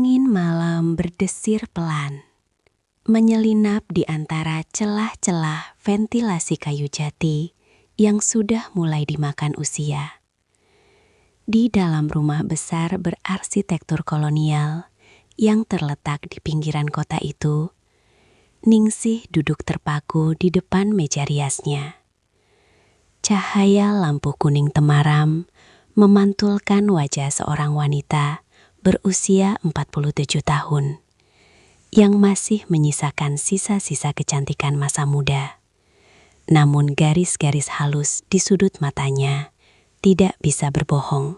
Angin malam berdesir pelan, menyelinap di antara celah-celah ventilasi kayu jati yang sudah mulai dimakan usia. Di dalam rumah besar berarsitektur kolonial yang terletak di pinggiran kota itu, Ningsih duduk terpaku di depan meja riasnya. Cahaya lampu kuning temaram memantulkan wajah seorang wanita berusia 47 tahun yang masih menyisakan sisa-sisa kecantikan masa muda. Namun garis-garis halus di sudut matanya tidak bisa berbohong.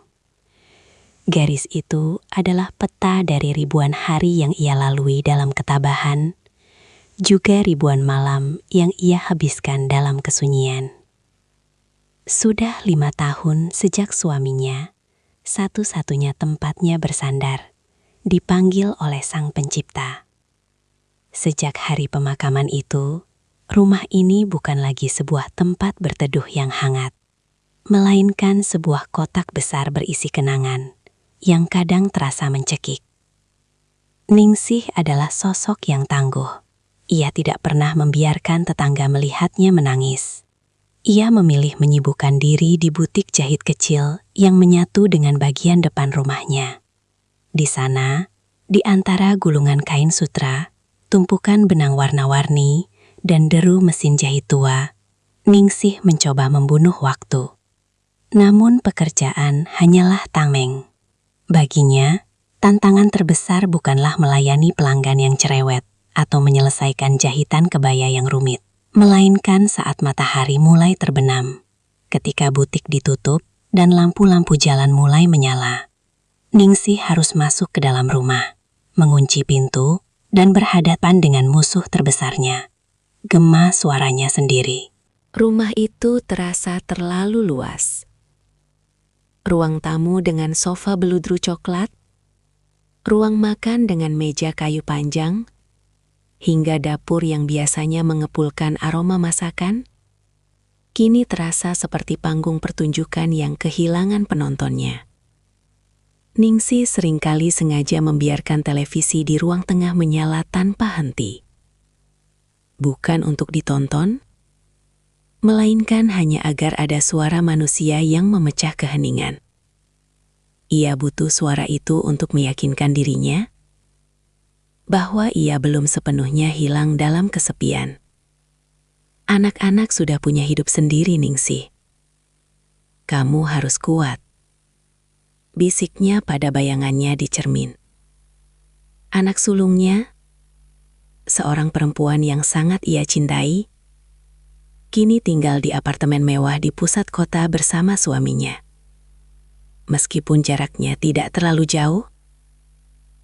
Garis itu adalah peta dari ribuan hari yang ia lalui dalam ketabahan, juga ribuan malam yang ia habiskan dalam kesunyian. Sudah 5 tahun sejak suaminya, satu-satunya tempatnya bersandar, dipanggil oleh Sang Pencipta. Sejak hari pemakaman itu, rumah ini bukan lagi sebuah tempat berteduh yang hangat, melainkan sebuah kotak besar berisi kenangan yang kadang terasa mencekik. Ningsih adalah sosok yang tangguh. Ia tidak pernah membiarkan tetangga melihatnya menangis. Ia memilih menyibukkan diri di butik jahit kecil yang menyatu dengan bagian depan rumahnya. Di sana, di antara gulungan kain sutra, tumpukan benang warna-warni, dan deru mesin jahit tua, Ningsih mencoba membunuh waktu. Namun pekerjaan hanyalah tameng. Baginya, tantangan terbesar bukanlah melayani pelanggan yang cerewet atau menyelesaikan jahitan kebaya yang rumit, melainkan saat matahari mulai terbenam, ketika butik ditutup dan lampu-lampu jalan mulai menyala. Ningsih harus masuk ke dalam rumah, mengunci pintu, dan berhadapan dengan musuh terbesarnya. Gema suaranya sendiri. Rumah itu terasa terlalu luas. Ruang tamu dengan sofa beludru coklat, ruang makan dengan meja kayu panjang, hingga dapur yang biasanya mengepulkan aroma masakan, kini terasa seperti panggung pertunjukan yang kehilangan penontonnya. Ningsih seringkali sengaja membiarkan televisi di ruang tengah menyala tanpa henti. Bukan untuk ditonton, melainkan hanya agar ada suara manusia yang memecah keheningan. Ia butuh suara itu untuk meyakinkan dirinya bahwa ia belum sepenuhnya hilang dalam kesepian. Anak-anak sudah punya hidup sendiri, Ningsih. Kamu harus kuat, bisiknya pada bayangannya di cermin. Anak sulungnya, seorang perempuan yang sangat ia cintai, kini tinggal di apartemen mewah di pusat kota bersama suaminya. Meskipun jaraknya tidak terlalu jauh,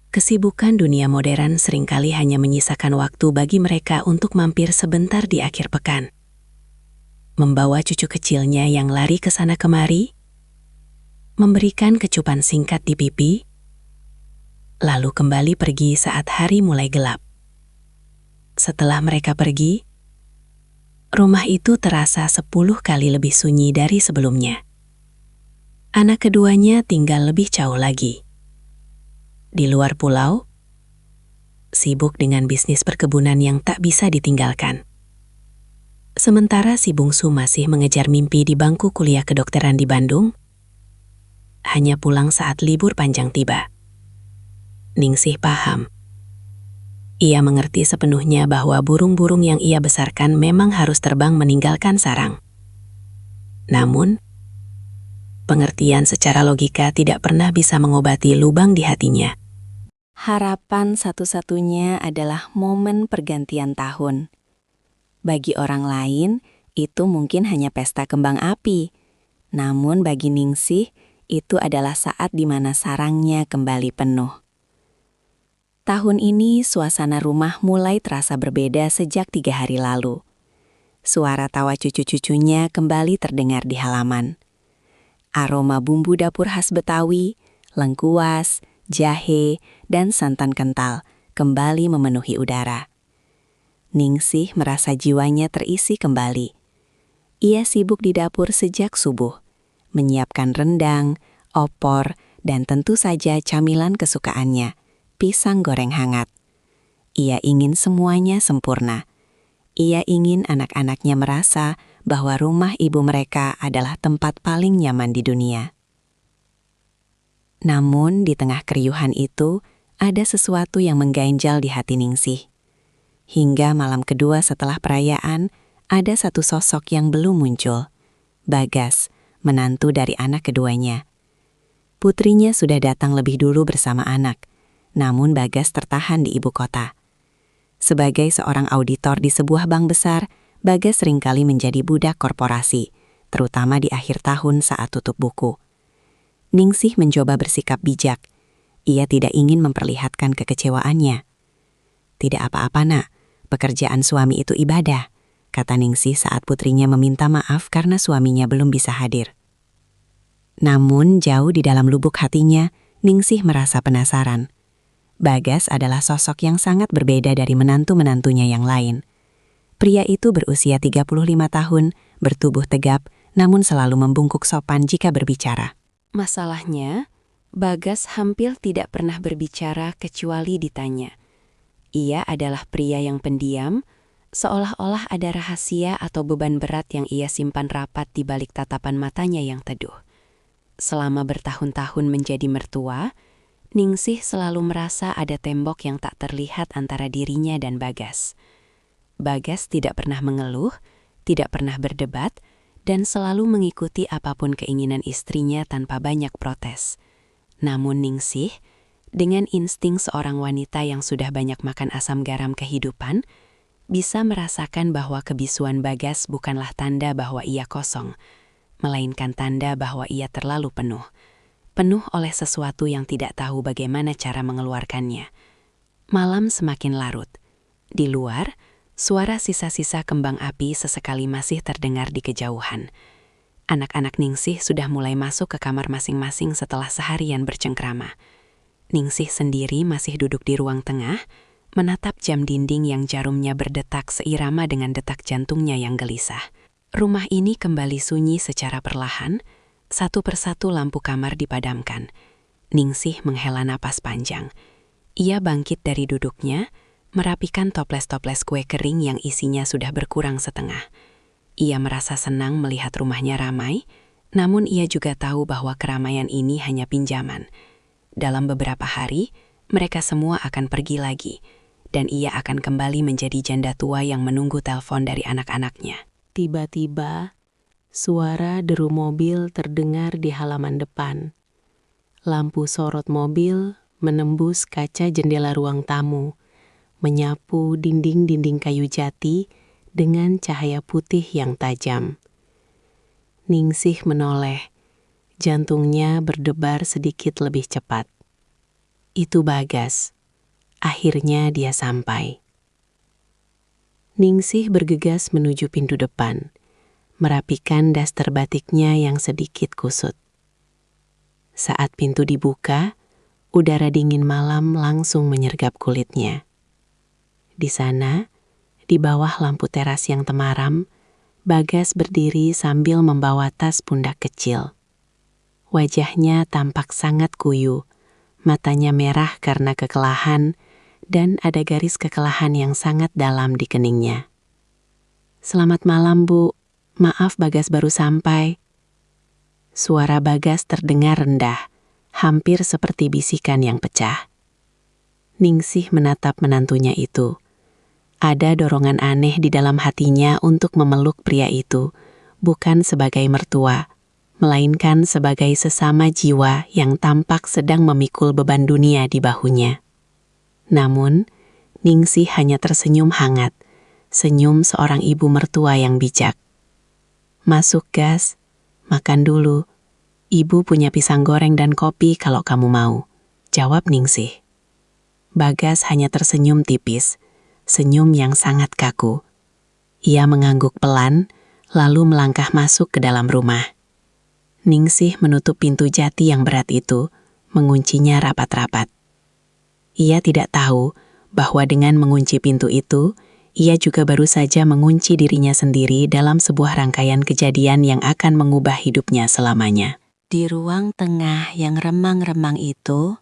kesibukan dunia modern seringkali hanya menyisakan waktu bagi mereka untuk mampir sebentar di akhir pekan. Membawa cucu kecilnya yang lari ke sana kemari, memberikan kecupan singkat di pipi, lalu kembali pergi saat hari mulai gelap. Setelah mereka pergi, rumah itu terasa 10 kali lebih sunyi dari sebelumnya. Anak keduanya tinggal lebih jauh lagi. Di luar pulau, sibuk dengan bisnis perkebunan yang tak bisa ditinggalkan. Sementara si bungsu masih mengejar mimpi di bangku kuliah kedokteran di Bandung, hanya pulang saat libur panjang tiba. Ningsih paham. Ia mengerti sepenuhnya bahwa burung-burung yang ia besarkan memang harus terbang meninggalkan sarang. Namun, pengertian secara logika tidak pernah bisa mengobati lubang di hatinya. Harapan satu-satunya adalah momen pergantian tahun. Bagi orang lain, itu mungkin hanya pesta kembang api. Namun bagi Ningsih, itu adalah saat di mana sarangnya kembali penuh. Tahun ini suasana rumah mulai terasa berbeda sejak 3 hari lalu. Suara tawa cucu-cucunya kembali terdengar di halaman. Aroma bumbu dapur khas Betawi, lengkuas, jahe, dan santan kental kembali memenuhi udara. Ningsih merasa jiwanya terisi kembali. Ia sibuk di dapur sejak subuh, menyiapkan rendang, opor, dan tentu saja camilan kesukaannya, pisang goreng hangat. Ia ingin semuanya sempurna. Ia ingin anak-anaknya merasa bahwa rumah ibu mereka adalah tempat paling nyaman di dunia. Namun di tengah keriuhan itu, ada sesuatu yang mengganjal di hati Ningsih. Hingga malam kedua setelah perayaan, ada satu sosok yang belum muncul. Bagas, menantu dari anak keduanya. Putrinya sudah datang lebih dulu bersama anak, namun Bagas tertahan di ibu kota. Sebagai seorang auditor di sebuah bank besar, Bagas seringkali menjadi budak korporasi, terutama di akhir tahun saat tutup buku. Ningsih mencoba bersikap bijak. Ia tidak ingin memperlihatkan kekecewaannya. "Tidak apa-apa, Nak. Pekerjaan suami itu ibadah," kata Ningsih saat putrinya meminta maaf karena suaminya belum bisa hadir. Namun jauh di dalam lubuk hatinya, Ningsih merasa penasaran. Bagas adalah sosok yang sangat berbeda dari menantu-menantunya yang lain. Pria itu berusia 35 tahun, bertubuh tegap, namun selalu membungkuk sopan jika berbicara. Masalahnya, Bagas hampir tidak pernah berbicara kecuali ditanya. Ia adalah pria yang pendiam, seolah-olah ada rahasia atau beban berat yang ia simpan rapat di balik tatapan matanya yang teduh. Selama bertahun-tahun menjadi mertua, Ningsih selalu merasa ada tembok yang tak terlihat antara dirinya dan Bagas. Bagas tidak pernah mengeluh, tidak pernah berdebat, dan selalu mengikuti apapun keinginan istrinya tanpa banyak protes. Namun Ningsih, dengan insting seorang wanita yang sudah banyak makan asam garam kehidupan, bisa merasakan bahwa kebisuan Bagas bukanlah tanda bahwa ia kosong, melainkan tanda bahwa ia terlalu penuh. Penuh oleh sesuatu yang tidak tahu bagaimana cara mengeluarkannya. Malam semakin larut. Di luar, suara sisa-sisa kembang api sesekali masih terdengar di kejauhan. Anak-anak Ningsih sudah mulai masuk ke kamar masing-masing setelah seharian bercengkrama. Ningsih sendiri masih duduk di ruang tengah, menatap jam dinding yang jarumnya berdetak seirama dengan detak jantungnya yang gelisah. Rumah ini kembali sunyi secara perlahan, satu persatu lampu kamar dipadamkan. Ningsih menghela napas panjang. Ia bangkit dari duduknya, merapikan toples-toples kue kering yang isinya sudah berkurang setengah. Ia merasa senang melihat rumahnya ramai, namun ia juga tahu bahwa keramaian ini hanya pinjaman. Dalam beberapa hari, mereka semua akan pergi lagi, dan ia akan kembali menjadi janda tua yang menunggu telepon dari anak-anaknya. Tiba-tiba, suara deru mobil terdengar di halaman depan. Lampu sorot mobil menembus kaca jendela ruang tamu, menyapu dinding-dinding kayu jati dengan cahaya putih yang tajam. Ningsih menoleh, jantungnya berdebar sedikit lebih cepat. Itu Bagas. Akhirnya dia sampai. Ningsih bergegas menuju pintu depan, merapikan daster batiknya yang sedikit kusut. Saat pintu dibuka, udara dingin malam langsung menyergap kulitnya. Di sana, di bawah lampu teras yang temaram, Bagas berdiri sambil membawa tas pundak kecil. Wajahnya tampak sangat kuyu, matanya merah karena kekelahan, dan ada garis kekelahan yang sangat dalam di keningnya. "Selamat malam, Bu. Maaf Bagas baru sampai." Suara Bagas terdengar rendah, hampir seperti bisikan yang pecah. Ningsih menatap menantunya itu. Ada dorongan aneh di dalam hatinya untuk memeluk pria itu, bukan sebagai mertua, melainkan sebagai sesama jiwa yang tampak sedang memikul beban dunia di bahunya. Namun, Ningsih hanya tersenyum hangat, senyum seorang ibu mertua yang bijak. "Masuk, Gas. Makan dulu. Ibu punya pisang goreng dan kopi kalau kamu mau," jawab Ningsih. Bagas hanya tersenyum tipis, senyum yang sangat kaku. Ia mengangguk pelan, lalu melangkah masuk ke dalam rumah. Ningsih menutup pintu jati yang berat itu, menguncinya rapat-rapat. Ia tidak tahu bahwa dengan mengunci pintu itu, ia juga baru saja mengunci dirinya sendiri dalam sebuah rangkaian kejadian yang akan mengubah hidupnya selamanya. Di ruang tengah yang remang-remang itu,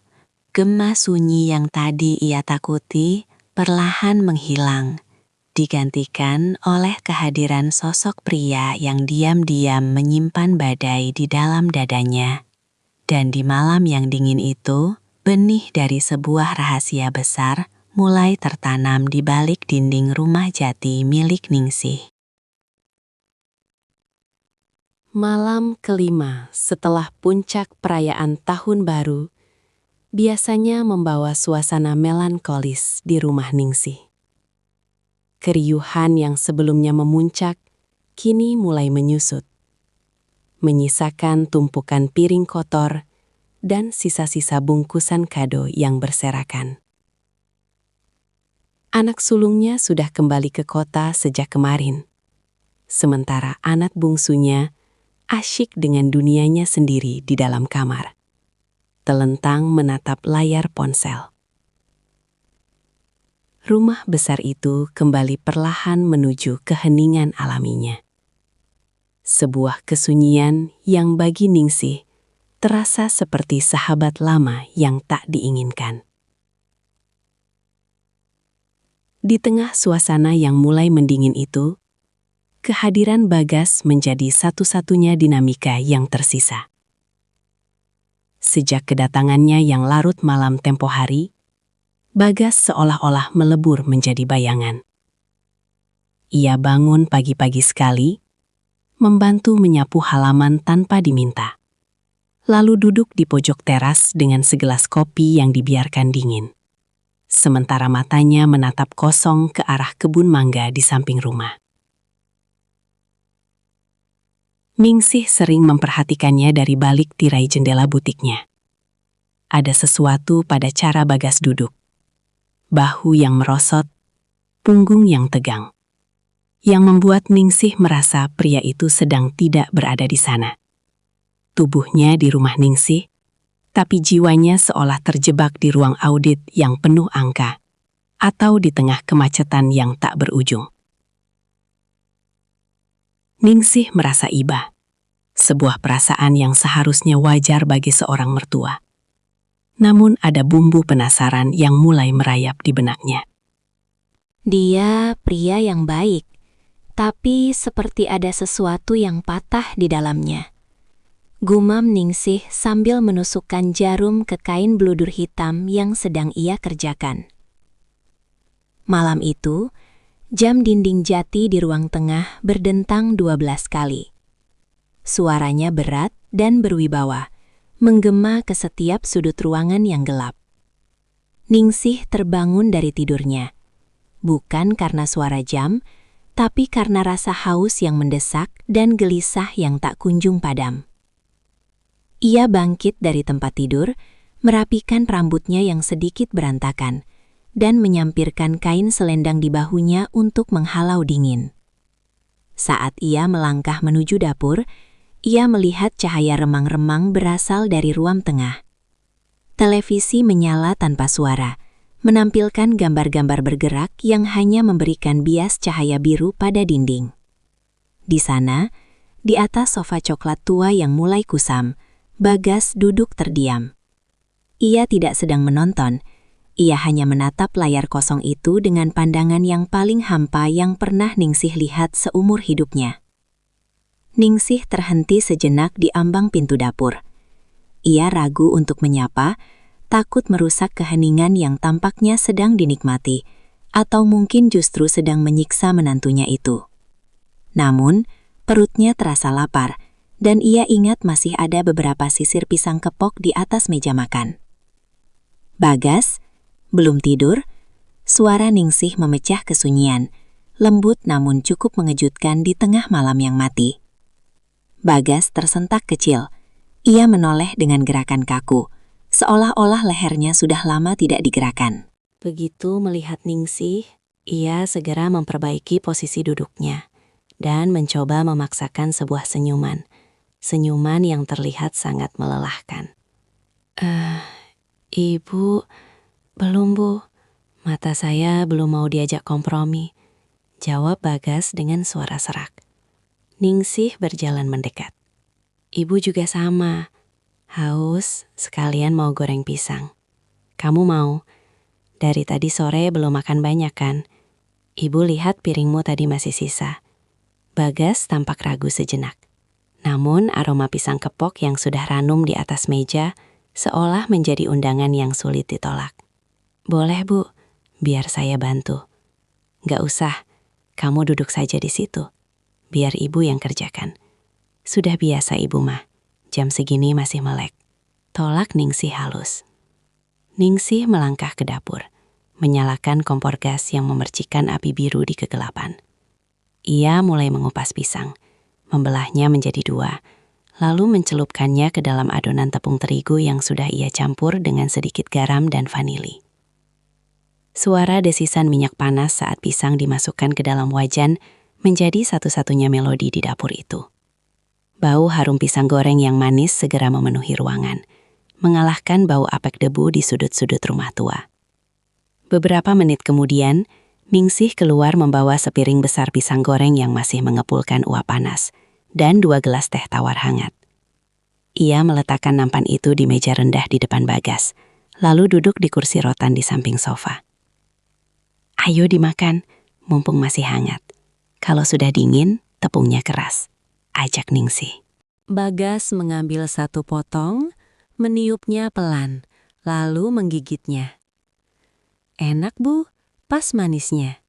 Gema sunyi yang tadi ia takuti perlahan menghilang, digantikan oleh kehadiran sosok pria yang diam-diam menyimpan badai di dalam dadanya. Dan di malam yang dingin itu, benih dari sebuah rahasia besar mulai tertanam di balik dinding rumah jati milik Ningsih. Malam kelima setelah puncak perayaan Tahun Baru, biasanya membawa suasana melankolis di rumah Ningsih. Keriuhan yang sebelumnya memuncak, kini mulai menyusut, menyisakan tumpukan piring kotor dan sisa-sisa bungkusan kado yang berserakan. Anak sulungnya sudah kembali ke kota sejak kemarin, sementara anak bungsunya asyik dengan dunianya sendiri di dalam kamar, telentang menatap layar ponsel. Rumah besar itu kembali perlahan menuju keheningan alaminya. Sebuah kesunyian yang bagi Ningsih terasa seperti sahabat lama yang tak diinginkan. Di tengah suasana yang mulai mendingin itu, kehadiran Bagas menjadi satu-satunya dinamika yang tersisa. Sejak kedatangannya yang larut malam tempo hari, Bagas seolah-olah melebur menjadi bayangan. Ia bangun pagi-pagi sekali, membantu menyapu halaman tanpa diminta. Lalu duduk di pojok teras dengan segelas kopi yang dibiarkan dingin. Sementara matanya menatap kosong ke arah kebun mangga di samping rumah. Ningsih sering memperhatikannya dari balik tirai jendela butiknya. Ada sesuatu pada cara Bagas duduk. Bahu yang merosot, punggung yang tegang, yang membuat Ningsih merasa pria itu sedang tidak berada di sana. Tubuhnya di rumah Ningsih, tapi jiwanya seolah terjebak di ruang audit yang penuh angka, atau di tengah kemacetan yang tak berujung. Ningsih merasa iba, sebuah perasaan yang seharusnya wajar bagi seorang mertua. Namun ada bumbu penasaran yang mulai merayap di benaknya. Dia pria yang baik, tapi seperti ada sesuatu yang patah di dalamnya. Gumam Ningsih sambil menusukkan jarum ke kain bludur hitam yang sedang ia kerjakan. Malam itu, jam dinding jati di ruang tengah berdentang 12 kali. Suaranya berat dan berwibawa, menggema ke setiap sudut ruangan yang gelap. Ningsih terbangun dari tidurnya, bukan karena suara jam, tapi karena rasa haus yang mendesak dan gelisah yang tak kunjung padam. Ia bangkit dari tempat tidur, merapikan rambutnya yang sedikit berantakan, dan menyampirkan kain selendang di bahunya untuk menghalau dingin. Saat ia melangkah menuju dapur, ia melihat cahaya remang-remang berasal dari ruang tengah. Televisi menyala tanpa suara, menampilkan gambar-gambar bergerak yang hanya memberikan bias cahaya biru pada dinding. Di sana, di atas sofa coklat tua yang mulai kusam, Bagas duduk terdiam. Ia tidak sedang menonton, ia hanya menatap layar kosong itu dengan pandangan yang paling hampa yang pernah Ningsih lihat seumur hidupnya. Ningsih terhenti sejenak di ambang pintu dapur. Ia ragu untuk menyapa, takut merusak keheningan yang tampaknya sedang dinikmati, atau mungkin justru sedang menyiksa menantunya itu. Namun, perutnya terasa lapar, dan ia ingat masih ada beberapa sisir pisang kepok di atas meja makan. Bagas, belum tidur? Suara Ningsih memecah kesunyian, lembut namun cukup mengejutkan di tengah malam yang mati. Bagas tersentak kecil. Ia menoleh dengan gerakan kaku, seolah-olah lehernya sudah lama tidak digerakkan. Begitu melihat Ningsih, ia segera memperbaiki posisi duduknya dan mencoba memaksakan sebuah senyuman. Senyuman yang terlihat sangat melelahkan. Ibu, belum Bu. Mata saya belum mau diajak kompromi, jawab Bagas dengan suara serak. Ningsih berjalan mendekat. Ibu juga sama, haus sekalian mau goreng pisang. Kamu mau? Dari tadi sore belum makan banyak kan? Ibu lihat piringmu tadi masih sisa. Bagas tampak ragu sejenak. Namun aroma pisang kepok yang sudah ranum di atas meja seolah menjadi undangan yang sulit ditolak. Boleh Bu, biar saya bantu. Gak usah, kamu duduk saja di situ. Biar ibu yang kerjakan. Sudah biasa ibu mah, jam segini masih melek. Tolak Ningsih halus. Ningsih melangkah ke dapur, menyalakan kompor gas yang memercikan api biru di kegelapan. Ia mulai mengupas pisang, membelahnya menjadi 2, lalu mencelupkannya ke dalam adonan tepung terigu yang sudah ia campur dengan sedikit garam dan vanili. Suara desisan minyak panas saat pisang dimasukkan ke dalam wajan menjadi satu-satunya melodi di dapur itu. Bau harum pisang goreng yang manis segera memenuhi ruangan, mengalahkan bau apek debu di sudut-sudut rumah tua. Beberapa menit kemudian, Ningsih keluar membawa sepiring besar pisang goreng yang masih mengepulkan uap panas, dan 2 gelas teh tawar hangat. Ia meletakkan nampan itu di meja rendah di depan Bagas, lalu duduk di kursi rotan di samping sofa. Ayo dimakan, mumpung masih hangat. Kalau sudah dingin, tepungnya keras, ajak Ningsih. Bagas mengambil 1 potong, meniupnya pelan, lalu menggigitnya. Enak Bu, pas manisnya.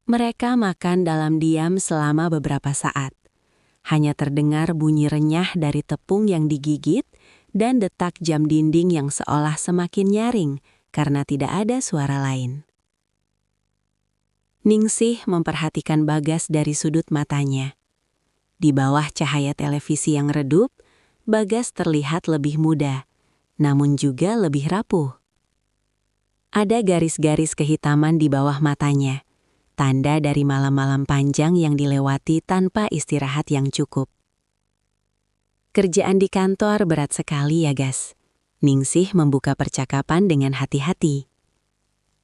Mereka makan dalam diam selama beberapa saat. Hanya terdengar bunyi renyah dari tepung yang digigit dan detak jam dinding yang seolah semakin nyaring karena tidak ada suara lain. Ningsih memperhatikan Bagas dari sudut matanya. Di bawah cahaya televisi yang redup, Bagas terlihat lebih muda, namun juga lebih rapuh. Ada garis-garis kehitaman di bawah matanya, tanda dari malam-malam panjang yang dilewati tanpa istirahat yang cukup. Kerjaan di kantor berat sekali ya, Gas. Ningsih membuka percakapan dengan hati-hati.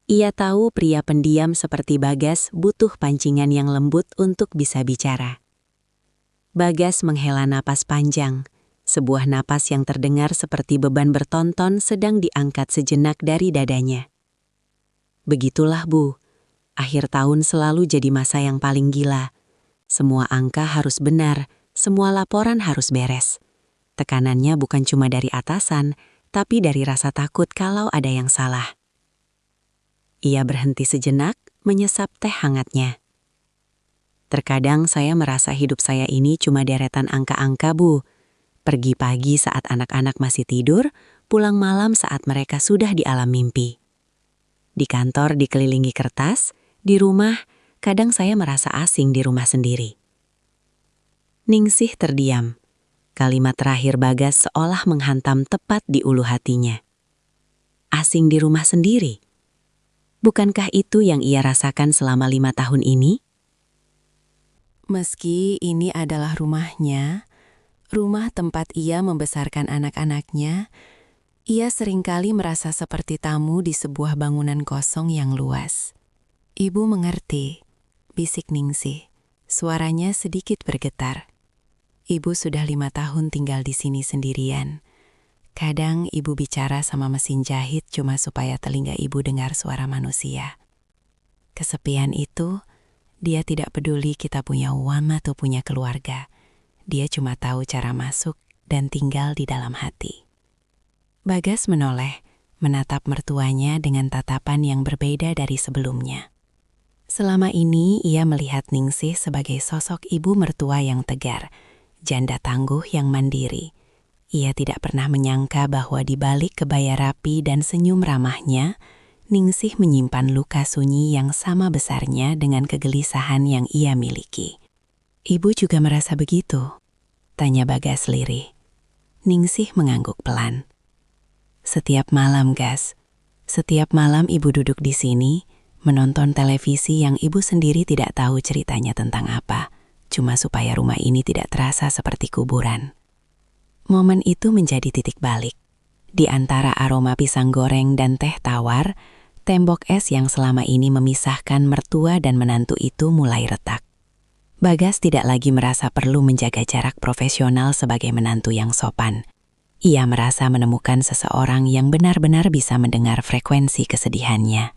Ia tahu pria pendiam seperti Bagas butuh pancingan yang lembut untuk bisa bicara. Bagas menghela napas panjang, sebuah napas yang terdengar seperti beban bertonton sedang diangkat sejenak dari dadanya. Begitulah Bu, akhir tahun selalu jadi masa yang paling gila. Semua angka harus benar, semua laporan harus beres. Tekanannya bukan cuma dari atasan, tapi dari rasa takut kalau ada yang salah. Ia berhenti sejenak, menyesap teh hangatnya. Terkadang saya merasa hidup saya ini cuma deretan angka-angka Bu. Pergi pagi saat anak-anak masih tidur, pulang malam saat mereka sudah di alam mimpi. Di kantor dikelilingi kertas, di rumah kadang saya merasa asing di rumah sendiri. Ningsih terdiam. Kalimat terakhir Bagas seolah menghantam tepat di ulu hatinya. Asing di rumah sendiri? Bukankah itu yang ia rasakan selama 5 tahun ini? Meski ini adalah rumahnya, rumah tempat ia membesarkan anak-anaknya, ia seringkali merasa seperti tamu di sebuah bangunan kosong yang luas. Ibu mengerti, bisik Ningsih. Suaranya sedikit bergetar. Ibu sudah 5 tahun tinggal di sini sendirian. Kadang ibu bicara sama mesin jahit cuma supaya telinga ibu dengar suara manusia. Kesepian itu, dia tidak peduli kita punya uang atau punya keluarga. Dia cuma tahu cara masuk dan tinggal di dalam hati. Bagas menoleh, menatap mertuanya dengan tatapan yang berbeda dari sebelumnya. Selama ini ia melihat Ningsih sebagai sosok ibu mertua yang tegar, janda tangguh yang mandiri. Ia tidak pernah menyangka bahwa di balik kebaya rapi dan senyum ramahnya, Ningsih menyimpan luka sunyi yang sama besarnya dengan kegelisahan yang ia miliki. Ibu juga merasa begitu? Tanya Bagas lirih. Ningsih mengangguk pelan. Setiap malam, Gas. Setiap malam ibu duduk di sini, menonton televisi yang ibu sendiri tidak tahu ceritanya tentang apa, cuma supaya rumah ini tidak terasa seperti kuburan. Momen itu menjadi titik balik. Di antara aroma pisang goreng dan teh tawar, tembok es yang selama ini memisahkan mertua dan menantu itu mulai retak. Bagas tidak lagi merasa perlu menjaga jarak profesional sebagai menantu yang sopan. Ia merasa menemukan seseorang yang benar-benar bisa mendengar frekuensi kesedihannya.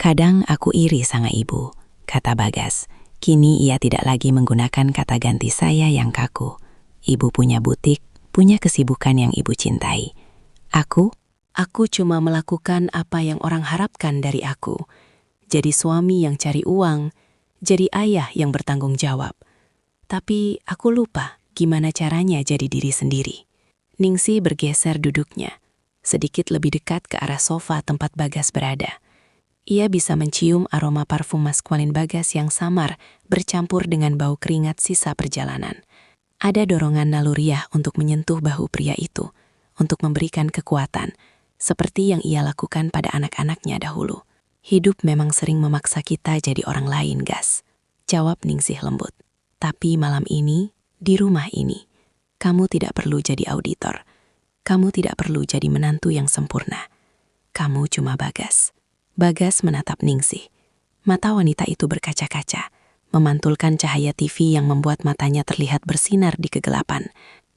Kadang aku iri sama ibu, kata Bagas. Kini ia tidak lagi menggunakan kata ganti saya yang kaku. Ibu punya butik, punya kesibukan yang ibu cintai. Aku cuma melakukan apa yang orang harapkan dari aku. Jadi suami yang cari uang, jadi ayah yang bertanggung jawab. Tapi aku lupa gimana caranya jadi diri sendiri. Ningsih bergeser duduknya, sedikit lebih dekat ke arah sofa tempat Bagas berada. Ia bisa mencium aroma parfum maskulin Bagas yang samar bercampur dengan bau keringat sisa perjalanan. Ada dorongan naluriah untuk menyentuh bahu pria itu, untuk memberikan kekuatan, seperti yang ia lakukan pada anak-anaknya dahulu. Hidup memang sering memaksa kita jadi orang lain, Gas, jawab Ningsih lembut. Tapi malam ini, di rumah ini, kamu tidak perlu jadi auditor. Kamu tidak perlu jadi menantu yang sempurna. Kamu cuma Bagas. Bagas menatap Ningsih. Mata wanita itu berkaca-kaca, memantulkan cahaya TV yang membuat matanya terlihat bersinar di kegelapan.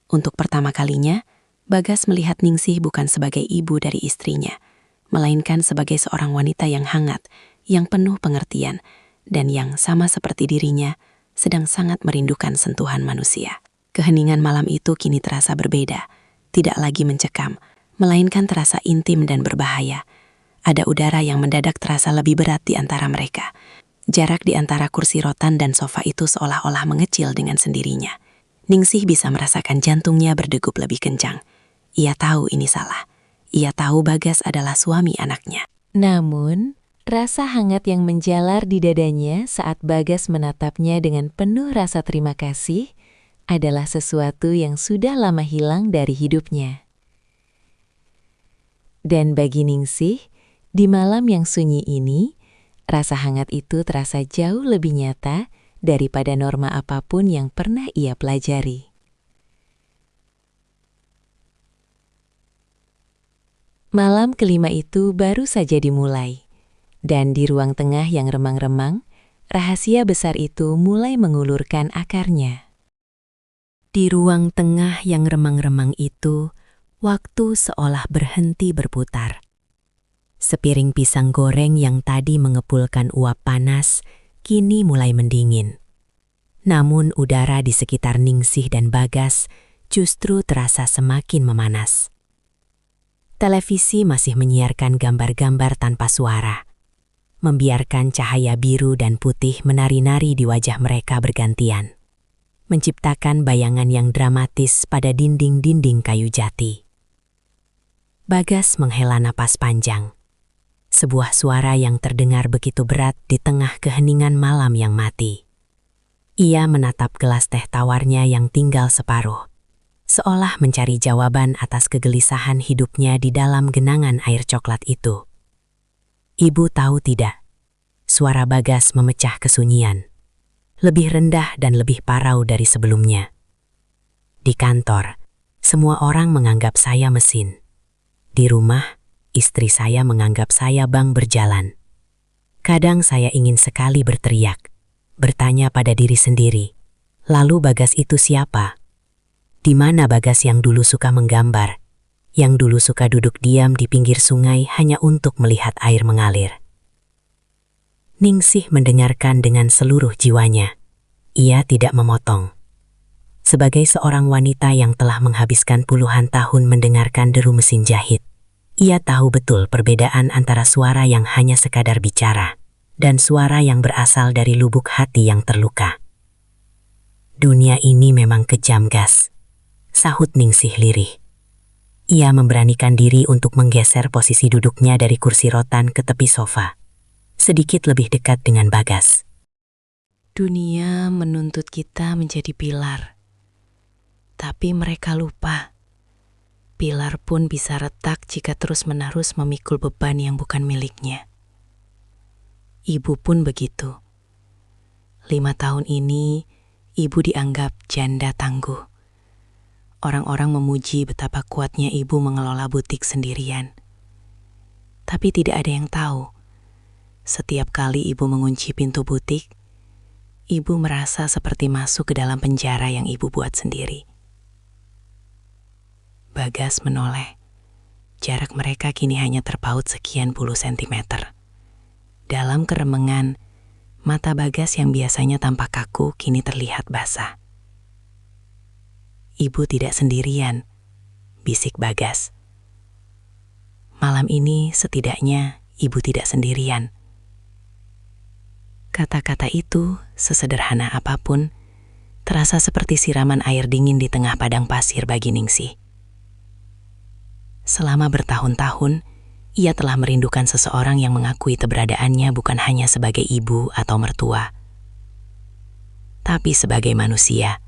Untuk pertama kalinya, Bagas melihat Ningsih bukan sebagai ibu dari istrinya, melainkan sebagai seorang wanita yang hangat, yang penuh pengertian, dan yang sama seperti dirinya, sedang sangat merindukan sentuhan manusia. Keheningan malam itu kini terasa berbeda, tidak lagi mencekam, melainkan terasa intim dan berbahaya. Ada udara yang mendadak terasa lebih berat di antara mereka. Jarak di antara kursi rotan dan sofa itu seolah-olah mengecil dengan sendirinya. Ningsih bisa merasakan jantungnya berdegup lebih kencang. Ia tahu ini salah. Ia tahu Bagas adalah suami anaknya. Namun, rasa hangat yang menjalar di dadanya saat Bagas menatapnya dengan penuh rasa terima kasih adalah sesuatu yang sudah lama hilang dari hidupnya. Dan bagi Ningsih, di malam yang sunyi ini, rasa hangat itu terasa jauh lebih nyata daripada norma apapun yang pernah ia pelajari. Malam kelima itu baru saja dimulai, dan di ruang tengah yang remang-remang, rahasia besar itu mulai mengulurkan akarnya. Di ruang tengah yang remang-remang itu, waktu seolah berhenti berputar. Sepiring pisang goreng yang tadi mengepulkan uap panas, kini mulai mendingin. Namun udara di sekitar Ningsih dan Bagas justru terasa semakin memanas. Televisi masih menyiarkan gambar-gambar tanpa suara, membiarkan cahaya biru dan putih menari-nari di wajah mereka bergantian, menciptakan bayangan yang dramatis pada dinding-dinding kayu jati. Bagas menghela napas panjang. Sebuah suara yang terdengar begitu berat di tengah keheningan malam yang mati. Ia menatap gelas teh tawarnya yang tinggal separuh, seolah mencari jawaban atas kegelisahan hidupnya di dalam genangan air coklat itu. Ibu tahu tidak, suara Bagas memecah kesunyian, lebih rendah dan lebih parau dari sebelumnya. Di kantor, semua orang menganggap saya mesin. Di rumah, istri saya menganggap saya bank berjalan. Kadang saya ingin sekali berteriak, bertanya pada diri sendiri, lalu Bagas itu siapa? Di mana Bagas yang dulu suka menggambar, yang dulu suka duduk diam di pinggir sungai hanya untuk melihat air mengalir? Ningsih mendengarkan dengan seluruh jiwanya. Ia tidak memotong. Sebagai seorang wanita yang telah menghabiskan puluhan tahun mendengarkan deru mesin jahit, ia tahu betul perbedaan antara suara yang hanya sekadar bicara dan suara yang berasal dari lubuk hati yang terluka. Dunia ini memang kejam, Gas, sahut Ningsih lirih. Ia memberanikan diri untuk menggeser posisi duduknya dari kursi rotan ke tepi sofa, sedikit lebih dekat dengan Bagas. Dunia menuntut kita menjadi pilar, tapi mereka lupa. Pilar pun bisa retak jika terus-menerus memikul beban yang bukan miliknya. Ibu pun begitu. 5 tahun ini, ibu dianggap janda tangguh. Orang-orang memuji betapa kuatnya ibu mengelola butik sendirian. Tapi tidak ada yang tahu, setiap kali ibu mengunci pintu butik, ibu merasa seperti masuk ke dalam penjara yang ibu buat sendiri. Bagas menoleh. Jarak mereka kini hanya terpaut sekian puluh sentimeter. Dalam keremengan, mata Bagas yang biasanya tampak kaku kini terlihat basah. "Ibu tidak sendirian," bisik Bagas. "Malam ini setidaknya ibu tidak sendirian." Kata-kata itu, sesederhana apapun, terasa seperti siraman air dingin di tengah padang pasir bagi Ningsih. Selama bertahun-tahun, ia telah merindukan seseorang yang mengakui keberadaannya bukan hanya sebagai ibu atau mertua, tapi sebagai manusia,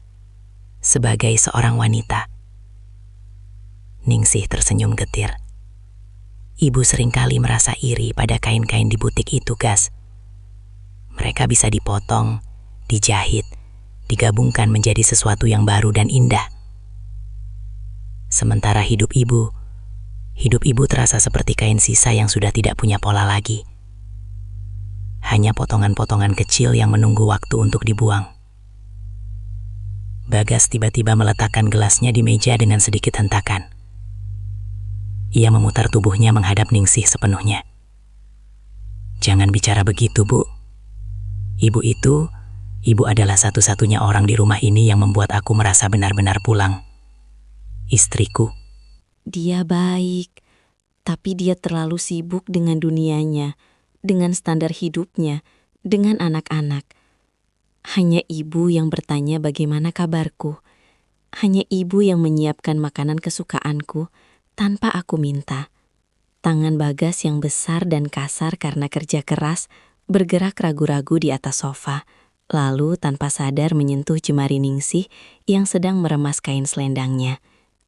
sebagai seorang wanita. Ningsih tersenyum getir. Ibu seringkali merasa iri pada kain-kain di butik itu, Gas. Mereka bisa dipotong, dijahit, digabungkan menjadi sesuatu yang baru dan indah. Sementara hidup ibu terasa seperti kain sisa yang sudah tidak punya pola lagi. Hanya potongan-potongan kecil yang menunggu waktu untuk dibuang. Bagas tiba-tiba meletakkan gelasnya di meja dengan sedikit hentakan. Ia memutar tubuhnya menghadap Ningsih sepenuhnya. "Jangan bicara begitu, Bu. Ibu adalah satu-satunya orang di rumah ini yang membuat aku merasa benar-benar pulang. Istriku." Dia baik, tapi dia terlalu sibuk dengan dunianya, dengan standar hidupnya, dengan anak-anak. Hanya ibu yang bertanya bagaimana kabarku. Hanya ibu yang menyiapkan makanan kesukaanku tanpa aku minta. Tangan Bagas yang besar dan kasar karena kerja keras bergerak ragu-ragu di atas sofa, lalu tanpa sadar menyentuh jemari Ningsih yang sedang meremas kain selendangnya.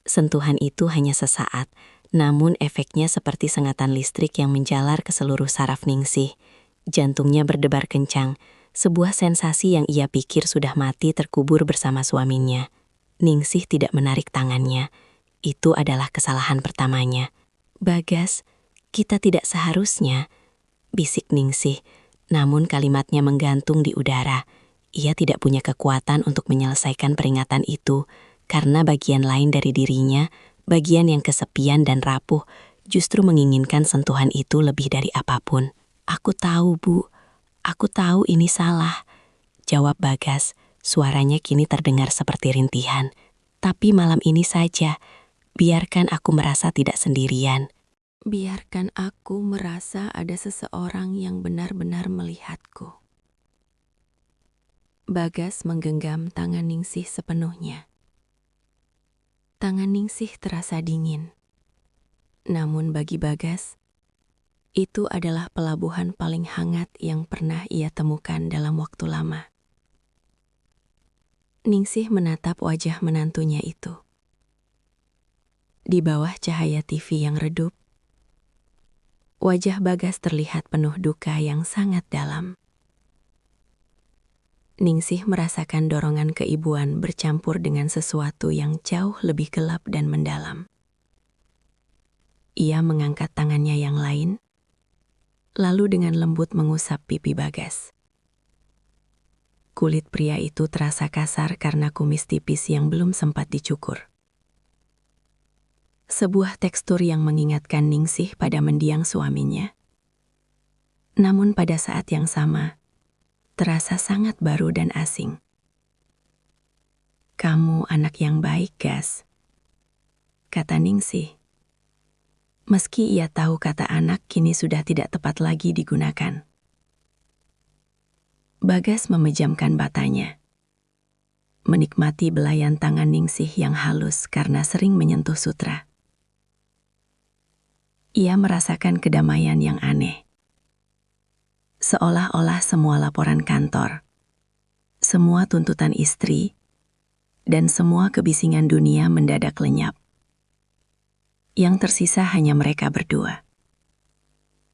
Sentuhan itu hanya sesaat, namun efeknya seperti sengatan listrik yang menjalar ke seluruh saraf Ningsih. Jantungnya berdebar kencang, sebuah sensasi yang ia pikir sudah mati terkubur bersama suaminya. Ningsih tidak menarik tangannya. Itu adalah kesalahan pertamanya. "Bagas, kita tidak seharusnya," bisik Ningsih, namun kalimatnya menggantung di udara. Ia tidak punya kekuatan untuk menyelesaikan peringatan itu, karena bagian lain dari dirinya, bagian yang kesepian dan rapuh, justru menginginkan sentuhan itu lebih dari apapun. "Aku tahu, Bu. Aku tahu ini salah," jawab Bagas. Suaranya kini terdengar seperti rintihan. "Tapi malam ini saja, biarkan aku merasa tidak sendirian. Biarkan aku merasa ada seseorang yang benar-benar melihatku." Bagas menggenggam tangan Ningsih sepenuhnya. Tangan Ningsih terasa dingin. Namun bagi Bagas, itu adalah pelabuhan paling hangat yang pernah ia temukan dalam waktu lama. Ningsih menatap wajah menantunya itu. Di bawah cahaya TV yang redup, wajah Bagas terlihat penuh duka yang sangat dalam. Ningsih merasakan dorongan keibuan bercampur dengan sesuatu yang jauh lebih gelap dan mendalam. Ia mengangkat tangannya yang lain, lalu dengan lembut mengusap pipi Bagas. Kulit pria itu terasa kasar karena kumis tipis yang belum sempat dicukur. Sebuah tekstur yang mengingatkan Ningsih pada mendiang suaminya. Namun pada saat yang sama, terasa sangat baru dan asing. "Kamu anak yang baik, Gas," kata Ningsih. Meski ia tahu kata anak kini sudah tidak tepat lagi digunakan. Bagas memejamkan matanya, menikmati belayan tangan Ningsih yang halus karena sering menyentuh sutra. Ia merasakan kedamaian yang aneh. Seolah-olah semua laporan kantor, semua tuntutan istri, dan semua kebisingan dunia mendadak lenyap. Yang tersisa hanya mereka berdua.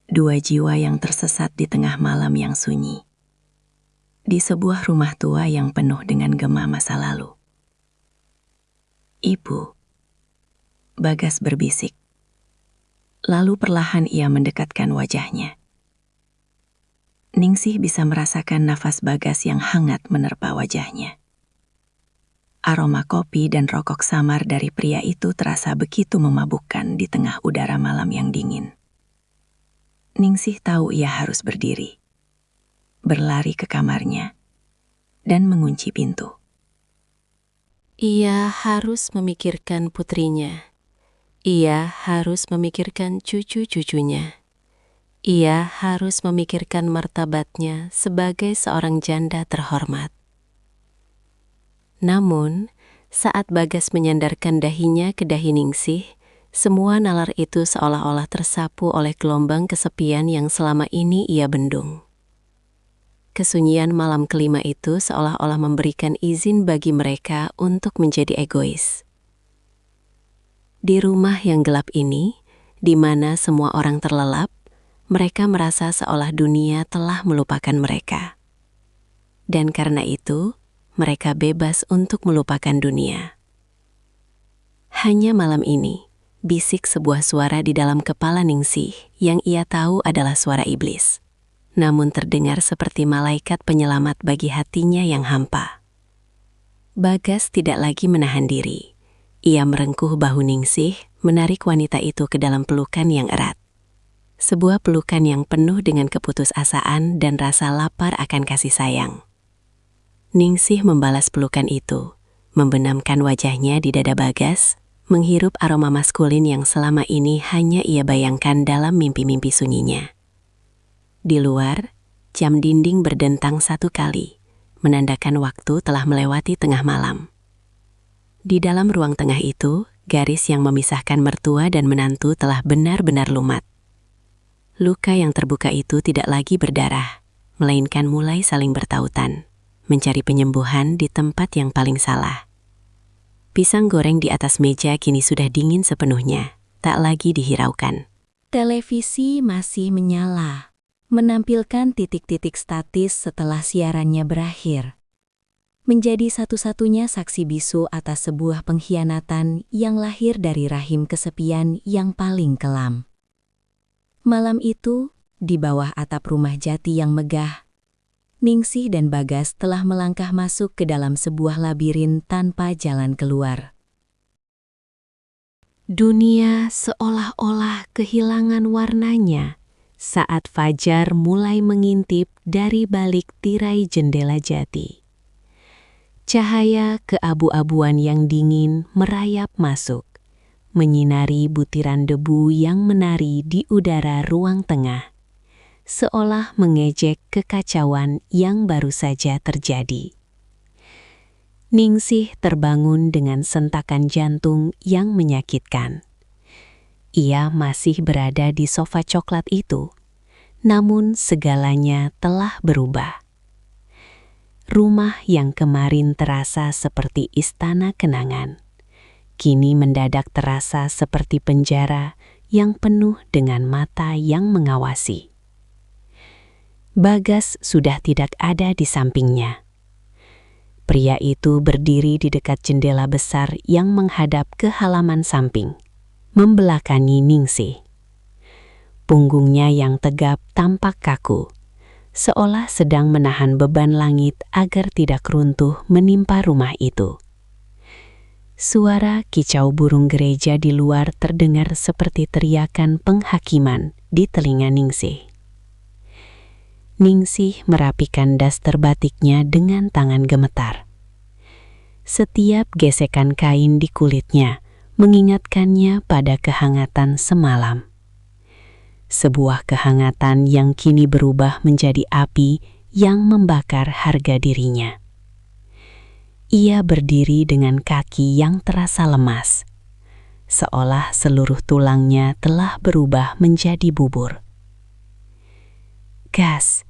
Dua jiwa yang tersesat di tengah malam yang sunyi. Di sebuah rumah tua yang penuh dengan gema masa lalu. "Ibu," Bagas berbisik. Lalu perlahan ia mendekatkan wajahnya. Ningsih bisa merasakan nafas Bagas yang hangat menerpa wajahnya. Aroma kopi dan rokok samar dari pria itu terasa begitu memabukkan di tengah udara malam yang dingin. Ningsih tahu ia harus berdiri, berlari ke kamarnya, dan mengunci pintu. Ia harus memikirkan putrinya. Ia harus memikirkan cucu-cucunya. Ia harus memikirkan martabatnya sebagai seorang janda terhormat. Namun, saat Bagas menyandarkan dahinya ke dahi Ningsih, semua nalar itu seolah-olah tersapu oleh gelombang kesepian yang selama ini ia bendung. Kesunyian malam kelima itu seolah-olah memberikan izin bagi mereka untuk menjadi egois. Di rumah yang gelap ini, di mana semua orang terlelap, mereka merasa seolah dunia telah melupakan mereka. Dan karena itu, mereka bebas untuk melupakan dunia. Hanya malam ini, bisik sebuah suara di dalam kepala Ningsih yang ia tahu adalah suara iblis. Namun terdengar seperti malaikat penyelamat bagi hatinya yang hampa. Bagas tidak lagi menahan diri. Ia merengkuh bahu Ningsih, menarik wanita itu ke dalam pelukan yang erat. Sebuah pelukan yang penuh dengan keputusasaan dan rasa lapar akan kasih sayang. Ningsih membalas pelukan itu, membenamkan wajahnya di dada Bagas, menghirup aroma maskulin yang selama ini hanya ia bayangkan dalam mimpi-mimpi sunyinya. Di luar, jam dinding berdentang 1 kali, menandakan waktu telah melewati tengah malam. Di dalam ruang tengah itu, garis yang memisahkan mertua dan menantu telah benar-benar lumat. Luka yang terbuka itu tidak lagi berdarah, melainkan mulai saling bertautan, mencari penyembuhan di tempat yang paling salah. Pisang goreng di atas meja kini sudah dingin sepenuhnya, tak lagi dihiraukan. Televisi masih menyala, menampilkan titik-titik statis setelah siarannya berakhir. Menjadi satu-satunya saksi bisu atas sebuah pengkhianatan yang lahir dari rahim kesepian yang paling kelam. Malam itu, di bawah atap rumah jati yang megah, Ningsih dan Bagas telah melangkah masuk ke dalam sebuah labirin tanpa jalan keluar. Dunia seolah-olah kehilangan warnanya saat fajar mulai mengintip dari balik tirai jendela jati. Cahaya keabu-abuan yang dingin merayap masuk, menyinari butiran debu yang menari di udara ruang tengah, seolah mengejek kekacauan yang baru saja terjadi. Ningsih terbangun dengan sentakan jantung yang menyakitkan. Ia masih berada di sofa coklat itu, namun segalanya telah berubah. Rumah yang kemarin terasa seperti istana kenangan, kini mendadak terasa seperti penjara yang penuh dengan mata yang mengawasi. Bagas sudah tidak ada di sampingnya. Pria itu berdiri di dekat jendela besar yang menghadap ke halaman samping, membelakangi Ningsih. Punggungnya yang tegap tampak kaku, seolah sedang menahan beban langit agar tidak runtuh menimpa rumah itu. Suara kicau burung gereja di luar terdengar seperti teriakan penghakiman di telinga Ningsih. Ningsih merapikan daster batiknya dengan tangan gemetar. Setiap gesekan kain di kulitnya mengingatkannya pada kehangatan semalam. Sebuah kehangatan yang kini berubah menjadi api yang membakar harga dirinya. Ia berdiri dengan kaki yang terasa lemas, seolah seluruh tulangnya telah berubah menjadi bubur. Gas,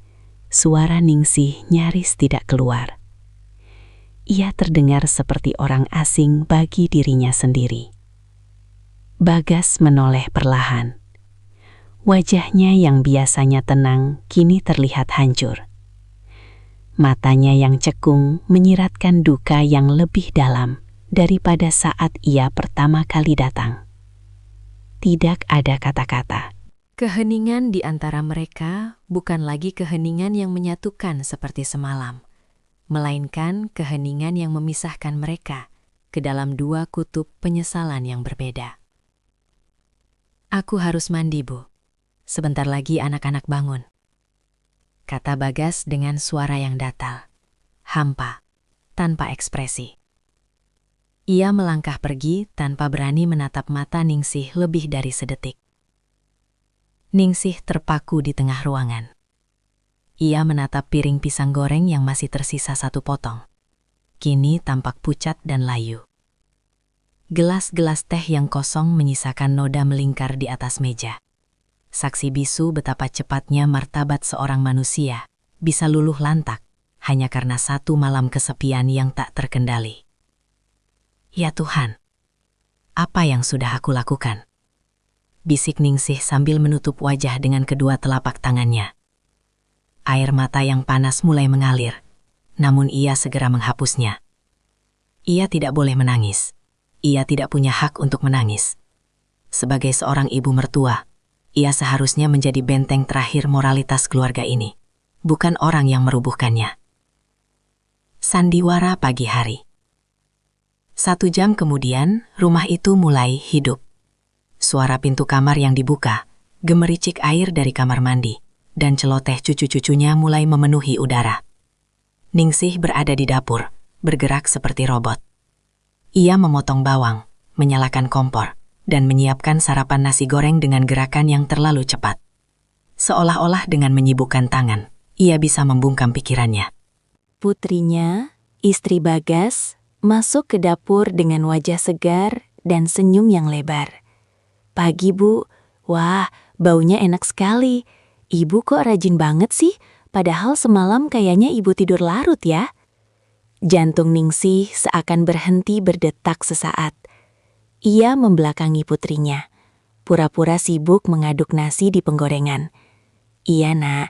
suara Ningsih nyaris tidak keluar. Ia terdengar seperti orang asing bagi dirinya sendiri. Bagas menoleh perlahan. Wajahnya yang biasanya tenang kini terlihat hancur. Matanya yang cekung menyiratkan duka yang lebih dalam daripada saat ia pertama kali datang. Tidak ada kata-kata. Keheningan di antara mereka bukan lagi keheningan yang menyatukan seperti semalam, melainkan keheningan yang memisahkan mereka. ke dalam dua kutub penyesalan yang berbeda. "Aku harus mandi, Bu. Sebentar lagi anak-anak bangun," kata Bagas dengan suara yang datal, hampa, tanpa ekspresi. Ia melangkah pergi tanpa berani menatap mata Ningsih lebih dari sedetik. Ningsih terpaku di tengah ruangan. Ia menatap piring pisang goreng yang masih tersisa satu potong. Kini tampak pucat dan layu. Gelas-gelas teh yang kosong menyisakan noda melingkar di atas meja. Saksi bisu betapa cepatnya martabat seorang manusia bisa luluh lantak hanya karena satu malam kesepian yang tak terkendali. "Ya Tuhan, apa yang sudah aku lakukan?" bisik Ningsih sambil menutup wajah dengan kedua telapak tangannya. Air mata yang panas mulai mengalir, namun ia segera menghapusnya. Ia tidak boleh menangis. Ia tidak punya hak untuk menangis. Sebagai seorang ibu mertua, ia seharusnya menjadi benteng terakhir moralitas keluarga ini, bukan orang yang merubuhkannya. Sandiwara pagi hari. 1 jam kemudian, rumah itu mulai hidup. Suara pintu kamar yang dibuka, gemericik air dari kamar mandi, dan celoteh cucu-cucunya mulai memenuhi udara. Ningsih berada di dapur, bergerak seperti robot. Ia memotong bawang, menyalakan kompor, dan menyiapkan sarapan nasi goreng dengan gerakan yang terlalu cepat. Seolah-olah dengan menyibukkan tangan, ia bisa membungkam pikirannya. Putrinya, istri Bagas, masuk ke dapur dengan wajah segar dan senyum yang lebar. "Pagi, Bu. Wah, baunya enak sekali. Ibu kok rajin banget sih? Padahal semalam kayaknya ibu tidur larut ya." Jantung Ningsih seakan berhenti berdetak sesaat. Ia membelakangi putrinya, pura-pura sibuk mengaduk nasi di penggorengan. "Iya, Nak.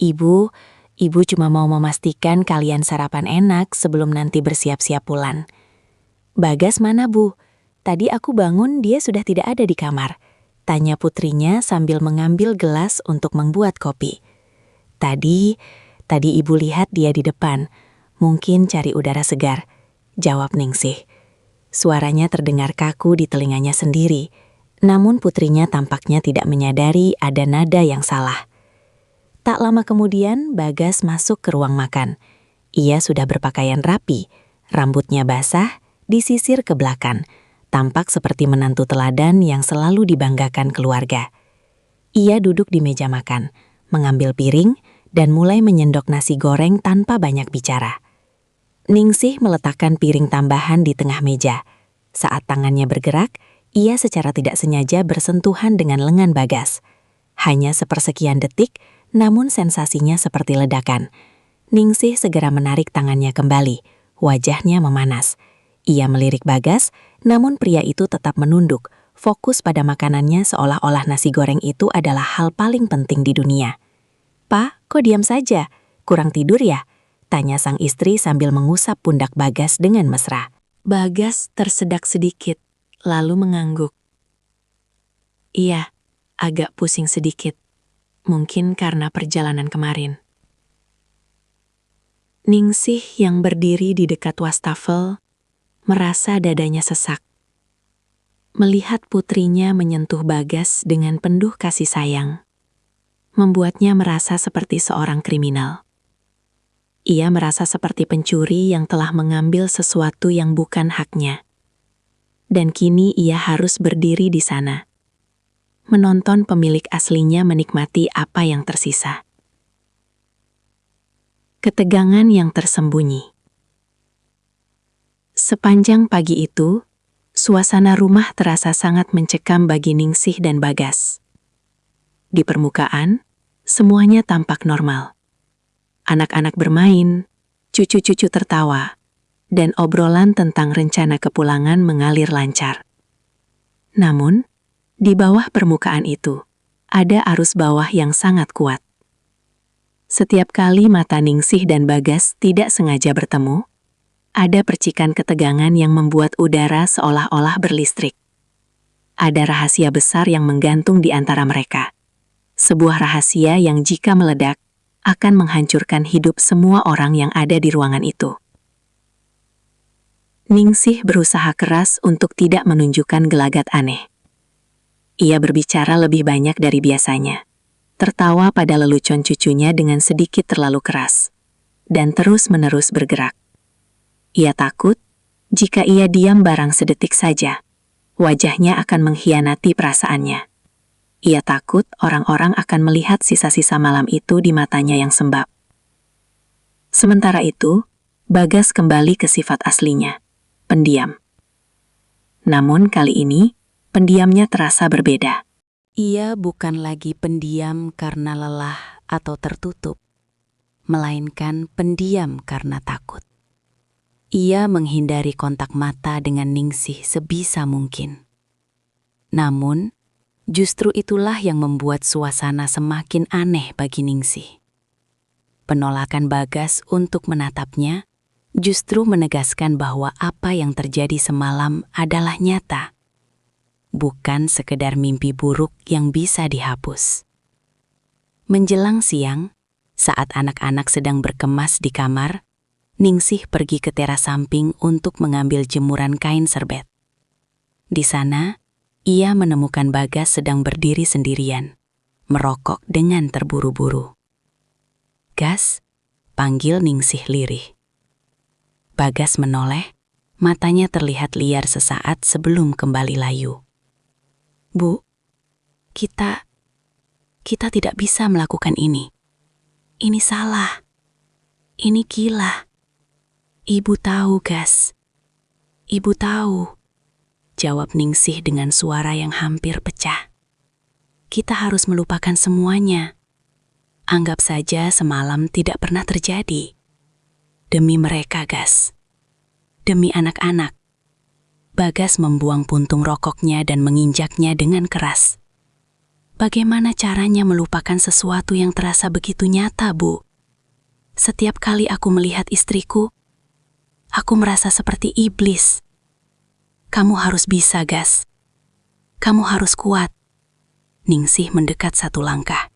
Ibu cuma mau memastikan kalian sarapan enak sebelum nanti bersiap-siap pulang." "Bagas mana, Bu? Tadi aku bangun dia sudah tidak ada di kamar," tanya putrinya sambil mengambil gelas untuk membuat kopi. Tadi ibu lihat dia di depan, mungkin cari udara segar," jawab Ningsih. Suaranya terdengar kaku di telinganya sendiri, namun putrinya tampaknya tidak menyadari ada nada yang salah. Tak lama kemudian, Bagas masuk ke ruang makan. Ia sudah berpakaian rapi, rambutnya basah, disisir ke belakang, tampak seperti menantu teladan yang selalu dibanggakan keluarga. Ia duduk di meja makan, mengambil piring, dan mulai menyendok nasi goreng tanpa banyak bicara. Ningsih meletakkan piring tambahan di tengah meja. Saat tangannya bergerak, ia secara tidak sengaja bersentuhan dengan lengan Bagas. Hanya sepersekian detik, namun sensasinya seperti ledakan. Ningsih segera menarik tangannya kembali, wajahnya memanas. Ia melirik Bagas, namun pria itu tetap menunduk, fokus pada makanannya seolah-olah nasi goreng itu adalah hal paling penting di dunia. "Pak, kok diam saja? Kurang tidur ya?" tanya sang istri sambil mengusap pundak Bagas dengan mesra. Bagas tersedak sedikit, lalu mengangguk. "Iya, agak pusing sedikit. Mungkin karena perjalanan kemarin." Ningsih yang berdiri di dekat wastafel merasa dadanya sesak. Melihat putrinya menyentuh Bagas dengan penuh kasih sayang, membuatnya merasa seperti seorang kriminal. Ia merasa seperti pencuri yang telah mengambil sesuatu yang bukan haknya. Dan kini ia harus berdiri di sana, menonton pemilik aslinya menikmati apa yang tersisa. Ketegangan yang tersembunyi. Sepanjang pagi itu, suasana rumah terasa sangat mencekam bagi Ningsih dan Bagas. Di permukaan, semuanya tampak normal. Anak-anak bermain, cucu-cucu tertawa, dan obrolan tentang rencana kepulangan mengalir lancar. Namun, di bawah permukaan itu, ada arus bawah yang sangat kuat. Setiap kali mata Ningsih dan Bagas tidak sengaja bertemu, ada percikan ketegangan yang membuat udara seolah-olah berlistrik. Ada rahasia besar yang menggantung di antara mereka. Sebuah rahasia yang jika meledak, akan menghancurkan hidup semua orang yang ada di ruangan itu. Ningsih berusaha keras untuk tidak menunjukkan gelagat aneh. Ia berbicara lebih banyak dari biasanya, tertawa pada lelucon cucunya dengan sedikit terlalu keras, dan terus-menerus bergerak. Ia takut, jika ia diam barang sedetik saja, wajahnya akan mengkhianati perasaannya. Ia takut orang-orang akan melihat sisa-sisa malam itu di matanya yang sembab. Sementara itu, Bagas kembali ke sifat aslinya, pendiam. Namun kali ini, pendiamnya terasa berbeda. Ia bukan lagi pendiam karena lelah atau tertutup, melainkan pendiam karena takut. Ia menghindari kontak mata dengan Ningsih sebisa mungkin. Namun, justru itulah yang membuat suasana semakin aneh bagi Ningsih. Penolakan Bagas untuk menatapnya justru menegaskan bahwa apa yang terjadi semalam adalah nyata, bukan sekedar mimpi buruk yang bisa dihapus. Menjelang siang, saat anak-anak sedang berkemas di kamar, Ningsih pergi ke teras samping untuk mengambil jemuran kain serbet. Di sana, ia menemukan Bagas sedang berdiri sendirian, merokok dengan terburu-buru. "Gas," panggil Ningsih lirih. Bagas menoleh, matanya terlihat liar sesaat sebelum kembali layu. "Bu, kita tidak bisa melakukan ini. Ini salah. Ini gila. Ibu tahu, Gas. Ibu tahu," jawab Ningsih dengan suara yang hampir pecah. "Kita harus melupakan semuanya. Anggap saja semalam tidak pernah terjadi. Demi mereka, Gas. Demi anak-anak." Bagas membuang puntung rokoknya dan menginjaknya dengan keras. "Bagaimana caranya melupakan sesuatu yang terasa begitu nyata, Bu? Setiap kali aku melihat istriku, aku merasa seperti iblis. Kamu harus bisa, Gas. Kamu harus kuat." Ningsih mendekat satu langkah,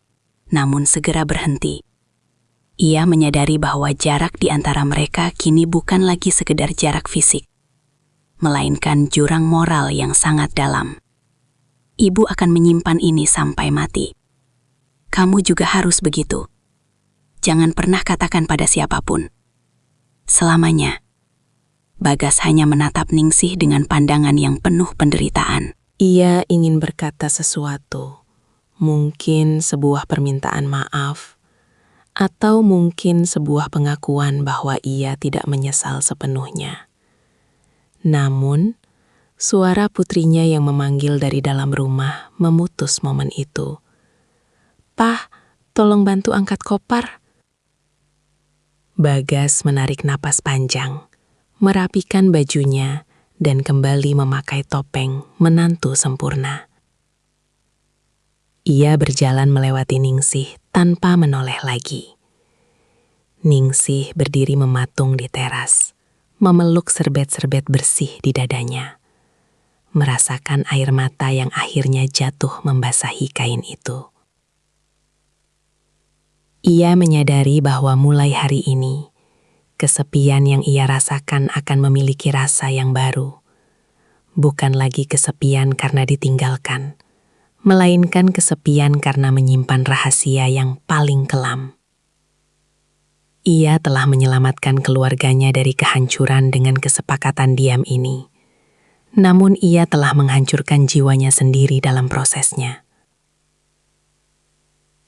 namun segera berhenti. Ia menyadari bahwa jarak di antara mereka kini bukan lagi sekedar jarak fisik, melainkan jurang moral yang sangat dalam. "Ibu akan menyimpan ini sampai mati. Kamu juga harus begitu. Jangan pernah katakan pada siapapun. Selamanya." Bagas hanya menatap Ningsih dengan pandangan yang penuh penderitaan. Ia ingin berkata sesuatu, mungkin sebuah permintaan maaf, atau mungkin sebuah pengakuan bahwa ia tidak menyesal sepenuhnya. Namun, suara putrinya yang memanggil dari dalam rumah memutus momen itu. "Pah, tolong bantu angkat kopar." Bagas menarik napas panjang, merapikan bajunya, dan kembali memakai topeng menantu sempurna. Ia berjalan melewati Ningsih tanpa menoleh lagi. Ningsih berdiri mematung di teras, memeluk serbet-serbet bersih di dadanya, merasakan air mata yang akhirnya jatuh membasahi kain itu. Ia menyadari bahwa mulai hari ini, kesepian yang ia rasakan akan memiliki rasa yang baru. Bukan lagi kesepian karena ditinggalkan, melainkan kesepian karena menyimpan rahasia yang paling kelam. Ia telah menyelamatkan keluarganya dari kehancuran dengan kesepakatan diam ini. Namun ia telah menghancurkan jiwanya sendiri dalam prosesnya.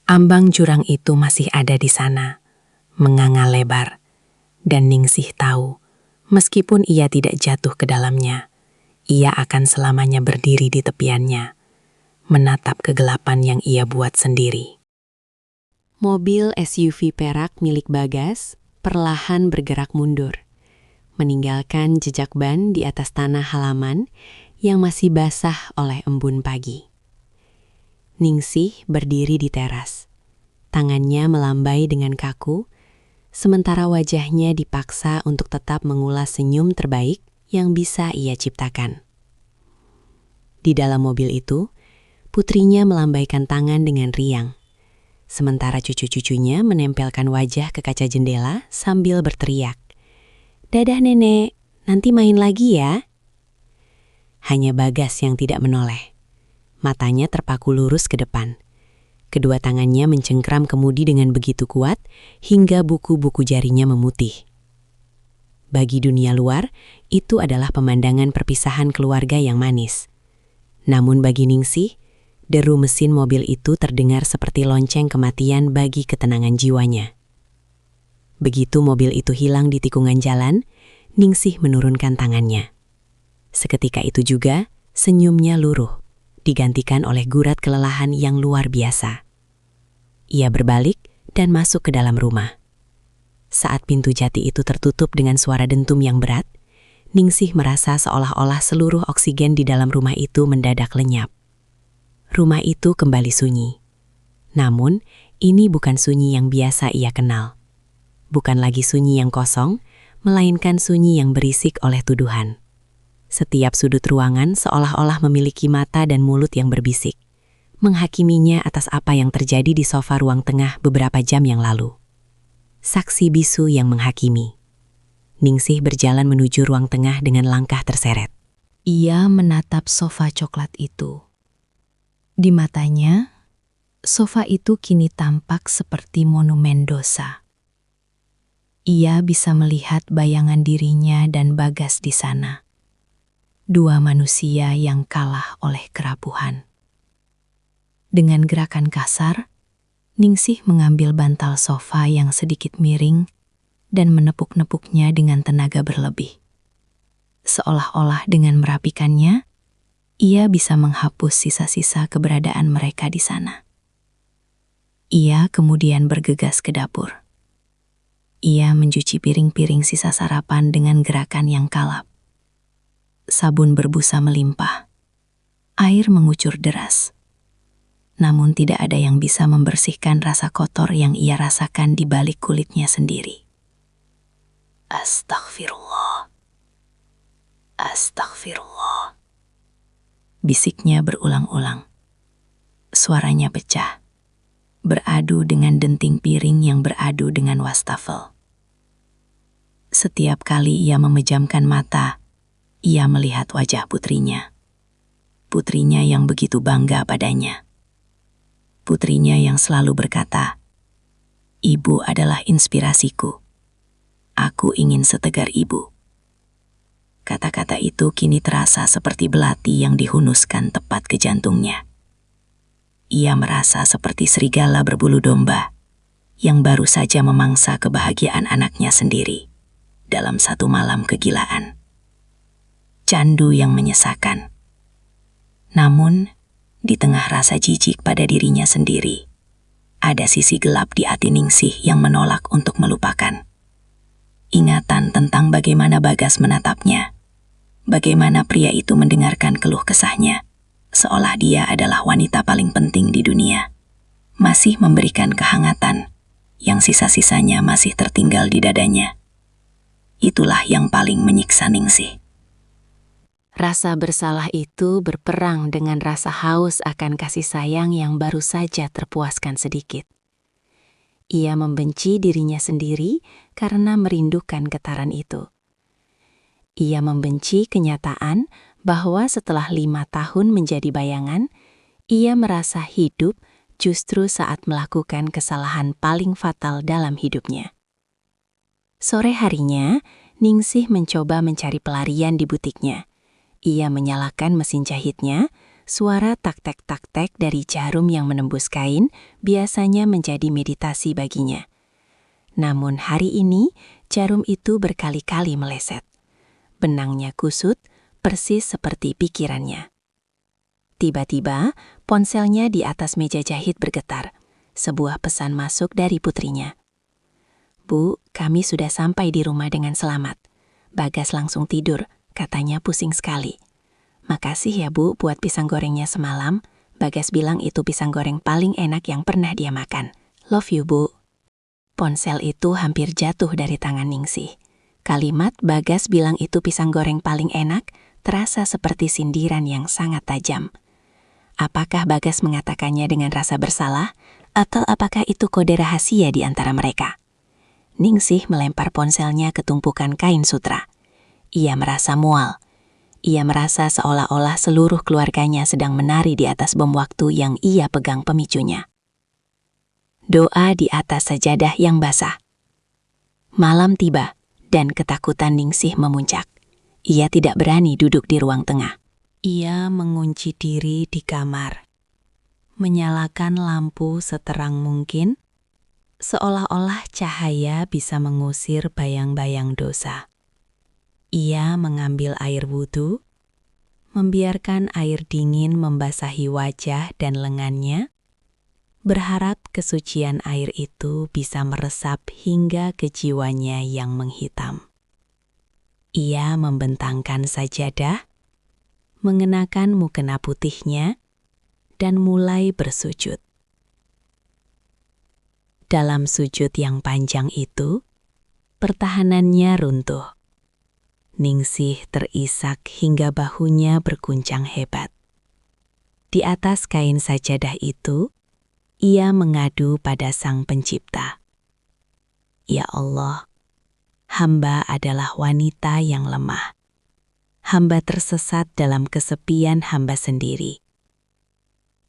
Ambang jurang itu masih ada di sana, menganga lebar. Dan Ningsih tahu, meskipun ia tidak jatuh ke dalamnya, ia akan selamanya berdiri di tepiannya, menatap kegelapan yang ia buat sendiri. Mobil SUV perak milik Bagas perlahan bergerak mundur, meninggalkan jejak ban di atas tanah halaman yang masih basah oleh embun pagi. Ningsih berdiri di teras, tangannya melambai dengan kaku, sementara wajahnya dipaksa untuk tetap mengulas senyum terbaik yang bisa ia ciptakan. Di dalam mobil itu, putrinya melambaikan tangan dengan riang, sementara cucu-cucunya menempelkan wajah ke kaca jendela sambil berteriak, "Dadah nenek, nanti main lagi ya. Hanya Bagas yang tidak menoleh. Matanya terpaku lurus ke depan. Kedua tangannya mencengkram kemudi dengan begitu kuat hingga buku-buku jarinya memutih. Bagi dunia luar, itu adalah pemandangan perpisahan keluarga yang manis. Namun bagi Ningsih, deru mesin mobil itu terdengar seperti lonceng kematian bagi ketenangan jiwanya. Begitu mobil itu hilang di tikungan jalan, Ningsih menurunkan tangannya. Seketika itu juga, senyumnya luruh, digantikan oleh gurat kelelahan yang luar biasa. Ia berbalik dan masuk ke dalam rumah. Saat pintu jati itu tertutup dengan suara dentum yang berat, Ningsih merasa seolah-olah seluruh oksigen di dalam rumah itu mendadak lenyap. Rumah itu kembali sunyi. Namun, ini bukan sunyi yang biasa ia kenal. Bukan lagi sunyi yang kosong, melainkan sunyi yang berisik oleh tuduhan. Setiap sudut ruangan seolah-olah memiliki mata dan mulut yang berbisik, menghakiminya atas apa yang terjadi di sofa ruang tengah beberapa jam yang lalu. Saksi bisu yang menghakimi. Ningsih berjalan menuju ruang tengah dengan langkah terseret. Ia menatap sofa coklat itu. Di matanya, sofa itu kini tampak seperti monumen dosa. Ia bisa melihat bayangan dirinya dan Bagas di sana. Dua manusia yang kalah oleh kerapuhan. Dengan gerakan kasar, Ningsih mengambil bantal sofa yang sedikit miring dan menepuk-nepuknya dengan tenaga berlebih. Seolah-olah dengan merapikannya, ia bisa menghapus sisa-sisa keberadaan mereka di sana. Ia kemudian bergegas ke dapur. Ia mencuci piring-piring sisa sarapan dengan gerakan yang kalap. Sabun berbusa melimpah. Air mengucur deras. Namun tidak ada yang bisa membersihkan rasa kotor yang ia rasakan di balik kulitnya sendiri. Astaghfirullah. Astaghfirullah. Bisiknya berulang-ulang. Suaranya pecah, beradu dengan denting piring yang beradu dengan wastafel. Setiap kali ia memejamkan mata, ia melihat wajah putrinya. Putrinya yang begitu bangga padanya. Putrinya yang selalu berkata, "Ibu adalah inspirasiku. Aku ingin setegar ibu." Kata-kata itu kini terasa seperti belati yang dihunuskan tepat ke jantungnya. Ia merasa seperti serigala berbulu domba yang baru saja memangsa kebahagiaan anaknya sendiri dalam satu malam kegilaan. Candu yang menyesakan. Namun, di tengah rasa jijik pada dirinya sendiri, ada sisi gelap di hati Ningsih yang menolak untuk melupakan. Ingatan tentang bagaimana Bagas menatapnya, bagaimana pria itu mendengarkan keluh kesahnya, seolah dia adalah wanita paling penting di dunia, masih memberikan kehangatan yang sisa-sisanya masih tertinggal di dadanya. Itulah yang paling menyiksa Ningsih. Rasa bersalah itu berperang dengan rasa haus akan kasih sayang yang baru saja terpuaskan sedikit. Ia membenci dirinya sendiri karena merindukan getaran itu. Ia membenci kenyataan bahwa setelah 5 tahun menjadi bayangan, ia merasa hidup justru saat melakukan kesalahan paling fatal dalam hidupnya. Sore harinya, Ningsih mencoba mencari pelarian di butiknya. Ia menyalakan mesin jahitnya, suara tak-tek dari jarum yang menembus kain biasanya menjadi meditasi baginya. Namun hari ini, jarum itu berkali-kali meleset. Benangnya kusut, persis seperti pikirannya. Tiba-tiba, ponselnya di atas meja jahit bergetar. Sebuah pesan masuk dari putrinya. "Bu, kami sudah sampai di rumah dengan selamat. Bagas langsung tidur, katanya pusing sekali. Makasih ya Bu buat pisang gorengnya semalam. Bagas bilang itu pisang goreng paling enak yang pernah dia makan. Love you Bu." Ponsel itu hampir jatuh dari tangan Ningsih. Kalimat Bagas bilang itu pisang goreng paling enak terasa seperti sindiran yang sangat tajam. Apakah Bagas mengatakannya dengan rasa bersalah, atau apakah itu kode rahasia di antara mereka? Ningsih melempar ponselnya ke tumpukan kain sutra. Ia merasa mual. Ia merasa seolah-olah seluruh keluarganya sedang menari di atas bom waktu yang ia pegang pemicunya. Doa di atas sajadah yang basah. Malam tiba dan ketakutan Ningsih memuncak. Ia tidak berani duduk di ruang tengah. Ia mengunci diri di kamar, menyalakan lampu seterang mungkin, seolah-olah cahaya bisa mengusir bayang-bayang dosa. Ia mengambil air wudhu, membiarkan air dingin membasahi wajah dan lengannya, berharap kesucian air itu bisa meresap hingga ke jiwanya yang menghitam. Ia membentangkan sajadah, mengenakan mukena putihnya, dan mulai bersujud. Dalam sujud yang panjang itu, pertahanannya runtuh. Ningsih terisak hingga bahunya berguncang hebat. Di atas kain sajadah itu, ia mengadu pada Sang Pencipta. Ya Allah, hamba adalah wanita yang lemah. Hamba tersesat dalam kesepian hamba sendiri.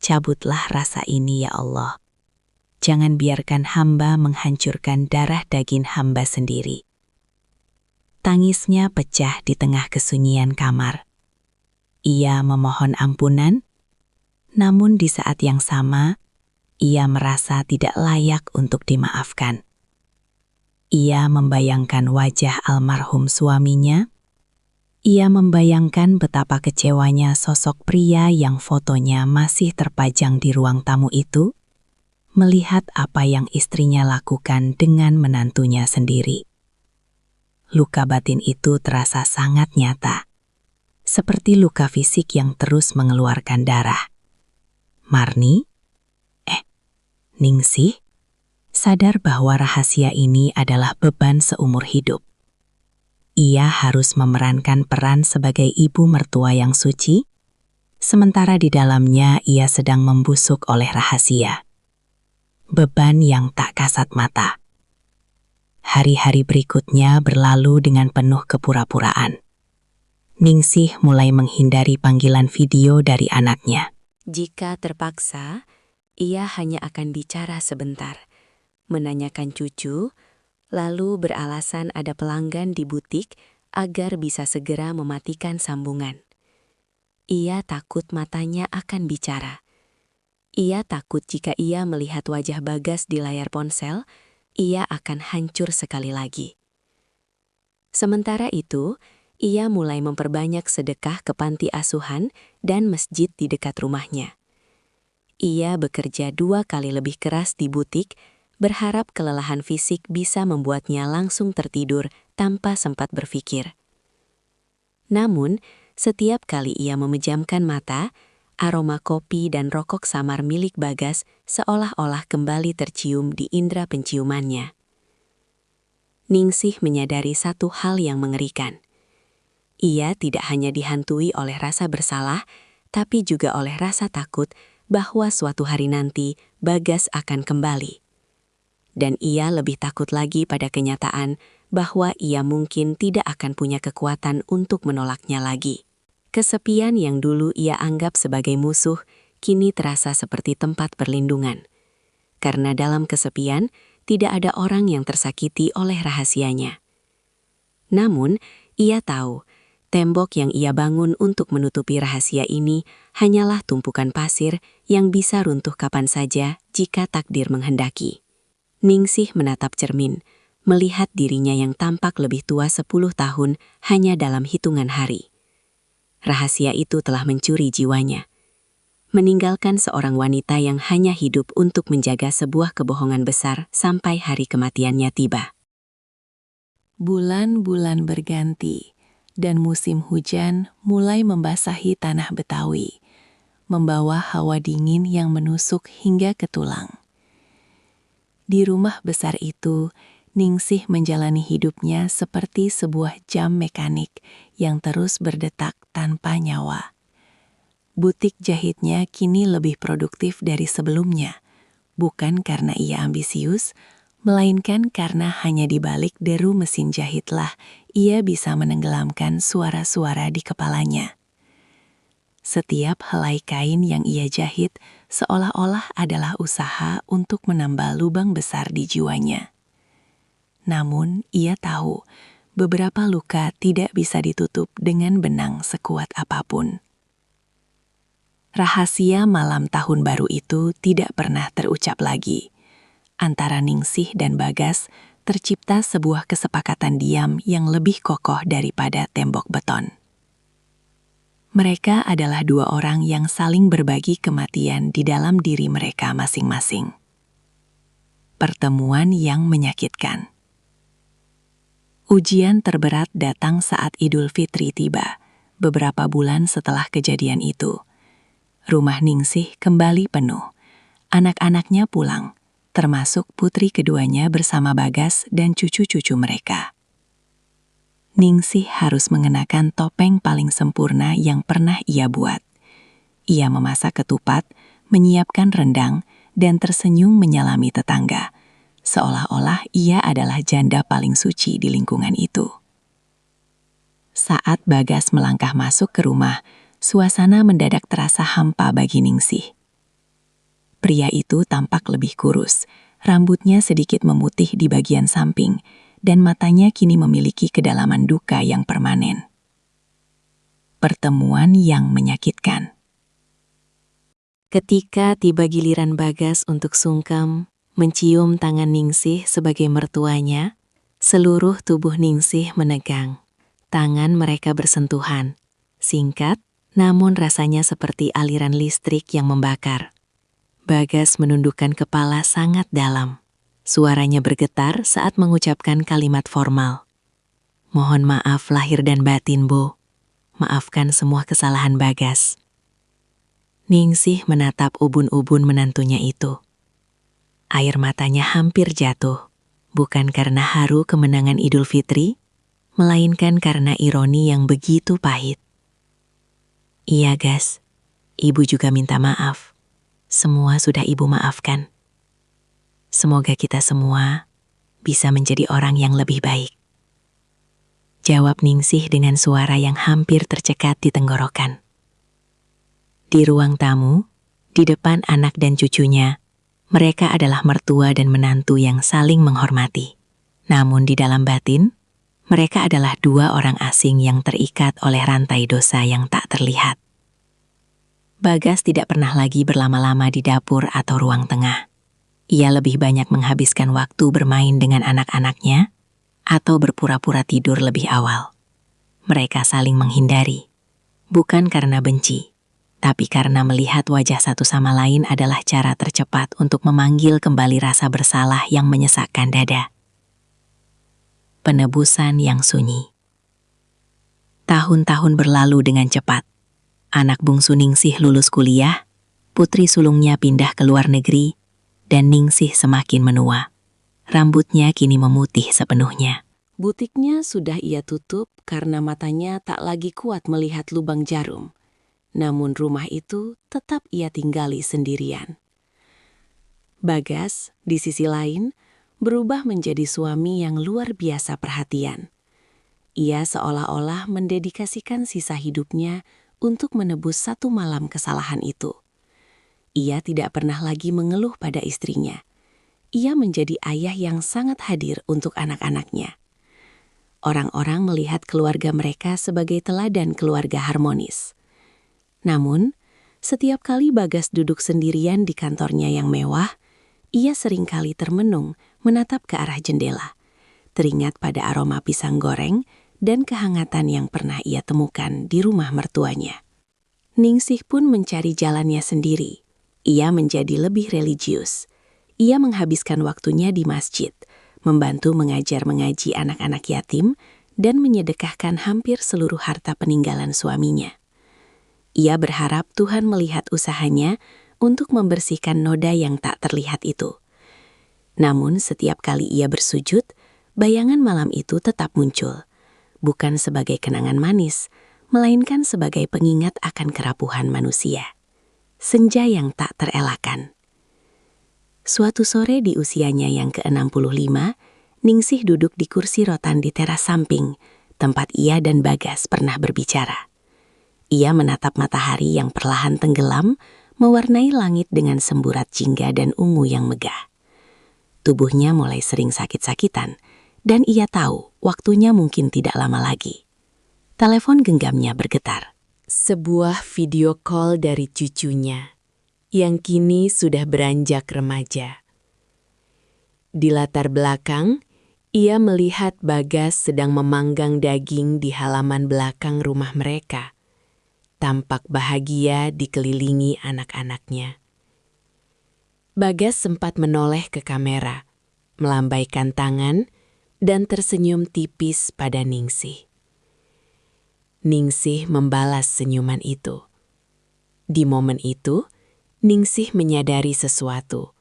Cabutlah rasa ini ya Allah. Jangan biarkan hamba menghancurkan darah daging hamba sendiri. Tangisnya pecah di tengah kesunyian kamar. Ia memohon ampunan, namun di saat yang sama, ia merasa tidak layak untuk dimaafkan. Ia membayangkan wajah almarhum suaminya. Ia membayangkan betapa kecewanya sosok pria yang fotonya masih terpajang di ruang tamu itu, melihat apa yang istrinya lakukan dengan menantunya sendiri. Luka batin itu terasa sangat nyata, seperti luka fisik yang terus mengeluarkan darah. Marni? Ningsih? Sadar bahwa rahasia ini adalah beban seumur hidup. Ia harus memerankan peran sebagai ibu mertua yang suci, sementara di dalamnya ia sedang membusuk oleh rahasia. Beban yang tak kasat mata. Hari-hari berikutnya berlalu dengan penuh kepura-puraan. Ningsih mulai menghindari panggilan video dari anaknya. Jika terpaksa, ia hanya akan bicara sebentar, menanyakan cucu, lalu beralasan ada pelanggan di butik agar bisa segera mematikan sambungan. Ia takut matanya akan bicara. Ia takut jika ia melihat wajah Bagas di layar ponsel, ia akan hancur sekali lagi. Sementara itu, ia mulai memperbanyak sedekah ke panti asuhan dan masjid di dekat rumahnya. Ia bekerja 2 kali lebih keras di butik, berharap kelelahan fisik bisa membuatnya langsung tertidur tanpa sempat berpikir. Namun, setiap kali ia memejamkan mata, aroma kopi dan rokok samar milik Bagas seolah-olah kembali tercium di indera penciumannya. Ningsih menyadari satu hal yang mengerikan. Ia tidak hanya dihantui oleh rasa bersalah, tapi juga oleh rasa takut bahwa suatu hari nanti Bagas akan kembali. Dan ia lebih takut lagi pada kenyataan bahwa ia mungkin tidak akan punya kekuatan untuk menolaknya lagi. Kesepian yang dulu ia anggap sebagai musuh, kini terasa seperti tempat perlindungan. Karena dalam kesepian, tidak ada orang yang tersakiti oleh rahasianya. Namun, ia tahu, tembok yang ia bangun untuk menutupi rahasia ini hanyalah tumpukan pasir yang bisa runtuh kapan saja jika takdir menghendaki. Ningsih menatap cermin, melihat dirinya yang tampak lebih tua 10 tahun hanya dalam hitungan hari. Rahasia itu telah mencuri jiwanya, meninggalkan seorang wanita yang hanya hidup untuk menjaga sebuah kebohongan besar sampai hari kematiannya tiba. Bulan-bulan berganti, dan musim hujan mulai membasahi tanah Betawi, membawa hawa dingin yang menusuk hingga ke tulang. Di rumah besar itu, Ningsih menjalani hidupnya seperti sebuah jam mekanik yang terus berdetak tanpa nyawa. Butik jahitnya kini lebih produktif dari sebelumnya, bukan karena ia ambisius, melainkan karena hanya di balik deru mesin jahitlah ia bisa menenggelamkan suara-suara di kepalanya. Setiap helai kain yang ia jahit seolah-olah adalah usaha untuk menambal lubang besar di jiwanya. Namun, ia tahu beberapa luka tidak bisa ditutup dengan benang sekuat apapun. Rahasia malam tahun baru itu tidak pernah terucap lagi. Antara Ningsih dan Bagas tercipta sebuah kesepakatan diam yang lebih kokoh daripada tembok beton. Mereka adalah dua orang yang saling berbagi kematian di dalam diri mereka masing-masing. Pertemuan yang menyakitkan. Ujian terberat datang saat Idul Fitri tiba, beberapa bulan setelah kejadian itu. Rumah Ningsih kembali penuh. Anak-anaknya pulang, termasuk putri keduanya bersama Bagas dan cucu-cucu mereka. Ningsih harus mengenakan topeng paling sempurna yang pernah ia buat. Ia memasak ketupat, menyiapkan rendang, dan tersenyum menyalami tetangga, seolah-olah ia adalah janda paling suci di lingkungan itu. Saat Bagas melangkah masuk ke rumah, suasana mendadak terasa hampa bagi Ningsih. Pria itu tampak lebih kurus, rambutnya sedikit memutih di bagian samping, dan matanya kini memiliki kedalaman duka yang permanen. Pertemuan yang menyakitkan. Ketika tiba giliran Bagas untuk sungkem, mencium tangan Ningsih sebagai mertuanya, seluruh tubuh Ningsih menegang. Tangan mereka bersentuhan, singkat, namun rasanya seperti aliran listrik yang membakar. Bagas menundukkan kepala sangat dalam. Suaranya bergetar saat mengucapkan kalimat formal. Mohon maaf lahir dan batin, Bu. Maafkan semua kesalahan Bagas. Ningsih menatap ubun-ubun menantunya itu. Air matanya hampir jatuh, bukan karena haru kemenangan Idul Fitri, melainkan karena ironi yang begitu pahit. Iya, Gas. Ibu juga minta maaf. Semua sudah Ibu maafkan. Semoga kita semua bisa menjadi orang yang lebih baik. Jawab Ningsih dengan suara yang hampir tercekat di tenggorokan. Di ruang tamu, di depan anak dan cucunya, mereka adalah mertua dan menantu yang saling menghormati. Namun di dalam batin, mereka adalah dua orang asing yang terikat oleh rantai dosa yang tak terlihat. Bagas tidak pernah lagi berlama-lama di dapur atau ruang tengah. Ia lebih banyak menghabiskan waktu bermain dengan anak-anaknya atau berpura-pura tidur lebih awal. Mereka saling menghindari, bukan karena benci, tapi karena melihat wajah satu sama lain adalah cara tercepat untuk memanggil kembali rasa bersalah yang menyesakkan dada. Penebusan yang sunyi. Tahun-tahun berlalu dengan cepat. Anak bungsu Ningsih lulus kuliah, putri sulungnya pindah ke luar negeri, dan Ningsih semakin menua. Rambutnya kini memutih sepenuhnya. Butiknya sudah ia tutup karena matanya tak lagi kuat melihat lubang jarum. Namun rumah itu tetap ia tinggali sendirian. Bagas, di sisi lain, berubah menjadi suami yang luar biasa perhatian. Ia seolah-olah mendedikasikan sisa hidupnya untuk menebus satu malam kesalahan itu. Ia tidak pernah lagi mengeluh pada istrinya. Ia menjadi ayah yang sangat hadir untuk anak-anaknya. Orang-orang melihat keluarga mereka sebagai teladan keluarga harmonis. Namun, setiap kali Bagas duduk sendirian di kantornya yang mewah, ia seringkali termenung menatap ke arah jendela, teringat pada aroma pisang goreng dan kehangatan yang pernah ia temukan di rumah mertuanya. Ningsih pun mencari jalannya sendiri. Ia menjadi lebih religius. Ia menghabiskan waktunya di masjid, membantu mengajar mengaji anak-anak yatim, dan menyedekahkan hampir seluruh harta peninggalan suaminya. Ia berharap Tuhan melihat usahanya untuk membersihkan noda yang tak terlihat itu. Namun setiap kali ia bersujud, bayangan malam itu tetap muncul, bukan sebagai kenangan manis, melainkan sebagai pengingat akan kerapuhan manusia. Senja yang tak terelakkan. Suatu sore di usianya yang ke-65, Ningsih duduk di kursi rotan di teras samping, tempat ia dan Bagas pernah berbicara. Ia menatap matahari yang perlahan tenggelam, mewarnai langit dengan semburat jingga dan ungu yang megah. Tubuhnya mulai sering sakit-sakitan, dan ia tahu waktunya mungkin tidak lama lagi. Telepon genggamnya bergetar. Sebuah video call dari cucunya, yang kini sudah beranjak remaja. Di latar belakang, ia melihat Bagas sedang memanggang daging di halaman belakang rumah mereka. Tampak bahagia dikelilingi anak-anaknya. Bagas sempat menoleh ke kamera, melambaikan tangan, dan tersenyum tipis pada Ningsih. Ningsih membalas senyuman itu. Di momen itu, Ningsih menyadari sesuatu.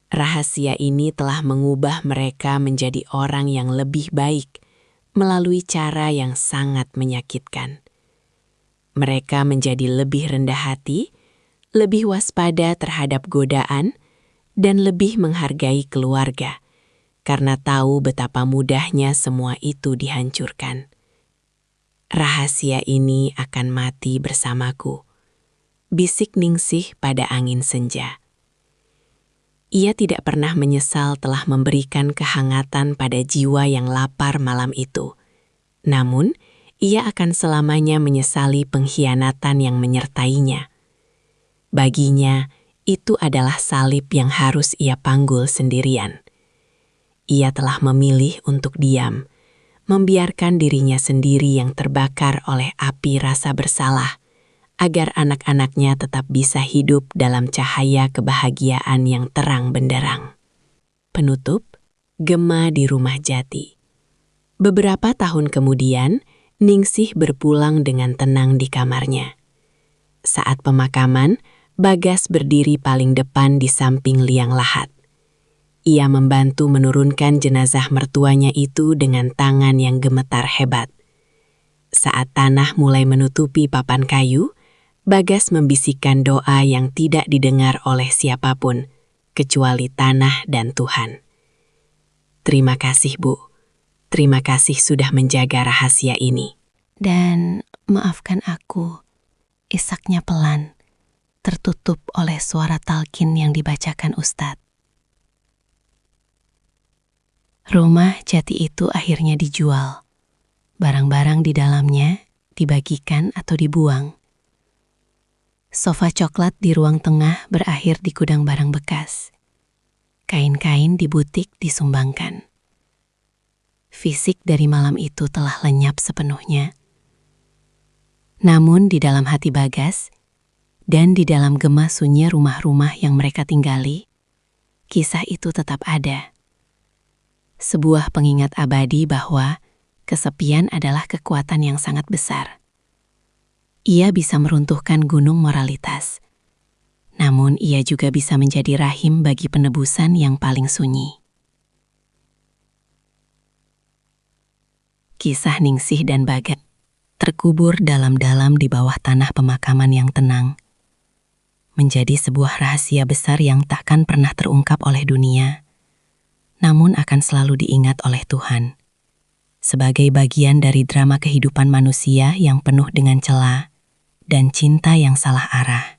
Rahasia ini telah mengubah mereka menjadi orang yang lebih baik melalui cara yang sangat menyakitkan. Mereka menjadi lebih rendah hati, lebih waspada terhadap godaan, dan lebih menghargai keluarga, karena tahu betapa mudahnya semua itu dihancurkan. Rahasia ini akan mati bersamaku, bisik Ningsih pada angin senja. Ia tidak pernah menyesal telah memberikan kehangatan pada jiwa yang lapar malam itu. Namun, ia akan selamanya menyesali pengkhianatan yang menyertainya. Baginya, itu adalah salib yang harus ia panggul sendirian. Ia telah memilih untuk diam, membiarkan dirinya sendiri yang terbakar oleh api rasa bersalah, agar anak-anaknya tetap bisa hidup dalam cahaya kebahagiaan yang terang benderang. Penutup, Gema di Rumah Jati. Beberapa tahun kemudian, Ningsih berpulang dengan tenang di kamarnya. Saat pemakaman, Bagas berdiri paling depan di samping liang lahat. Ia membantu menurunkan jenazah mertuanya itu dengan tangan yang gemetar hebat. Saat tanah mulai menutupi papan kayu, Bagas membisikkan doa yang tidak didengar oleh siapapun, kecuali tanah dan Tuhan. Terima kasih, Bu. Terima kasih sudah menjaga rahasia ini. Dan maafkan aku, isaknya pelan, tertutup oleh suara talqin yang dibacakan Ustadz. Rumah jati itu akhirnya dijual. Barang-barang di dalamnya dibagikan atau dibuang. Sofa coklat di ruang tengah berakhir di gudang barang bekas. Kain-kain di butik disumbangkan. Fisik dari malam itu telah lenyap sepenuhnya. Namun di dalam hati Bagas, dan di dalam gema sunyi rumah-rumah yang mereka tinggali, kisah itu tetap ada. Sebuah pengingat abadi bahwa kesepian adalah kekuatan yang sangat besar. Ia bisa meruntuhkan gunung moralitas, namun ia juga bisa menjadi rahim bagi penebusan yang paling sunyi. Kisah Ningsih dan Bagas terkubur dalam-dalam di bawah tanah pemakaman yang tenang, menjadi sebuah rahasia besar yang takkan pernah terungkap oleh dunia, namun akan selalu diingat oleh Tuhan, sebagai bagian dari drama kehidupan manusia yang penuh dengan celah dan cinta yang salah arah.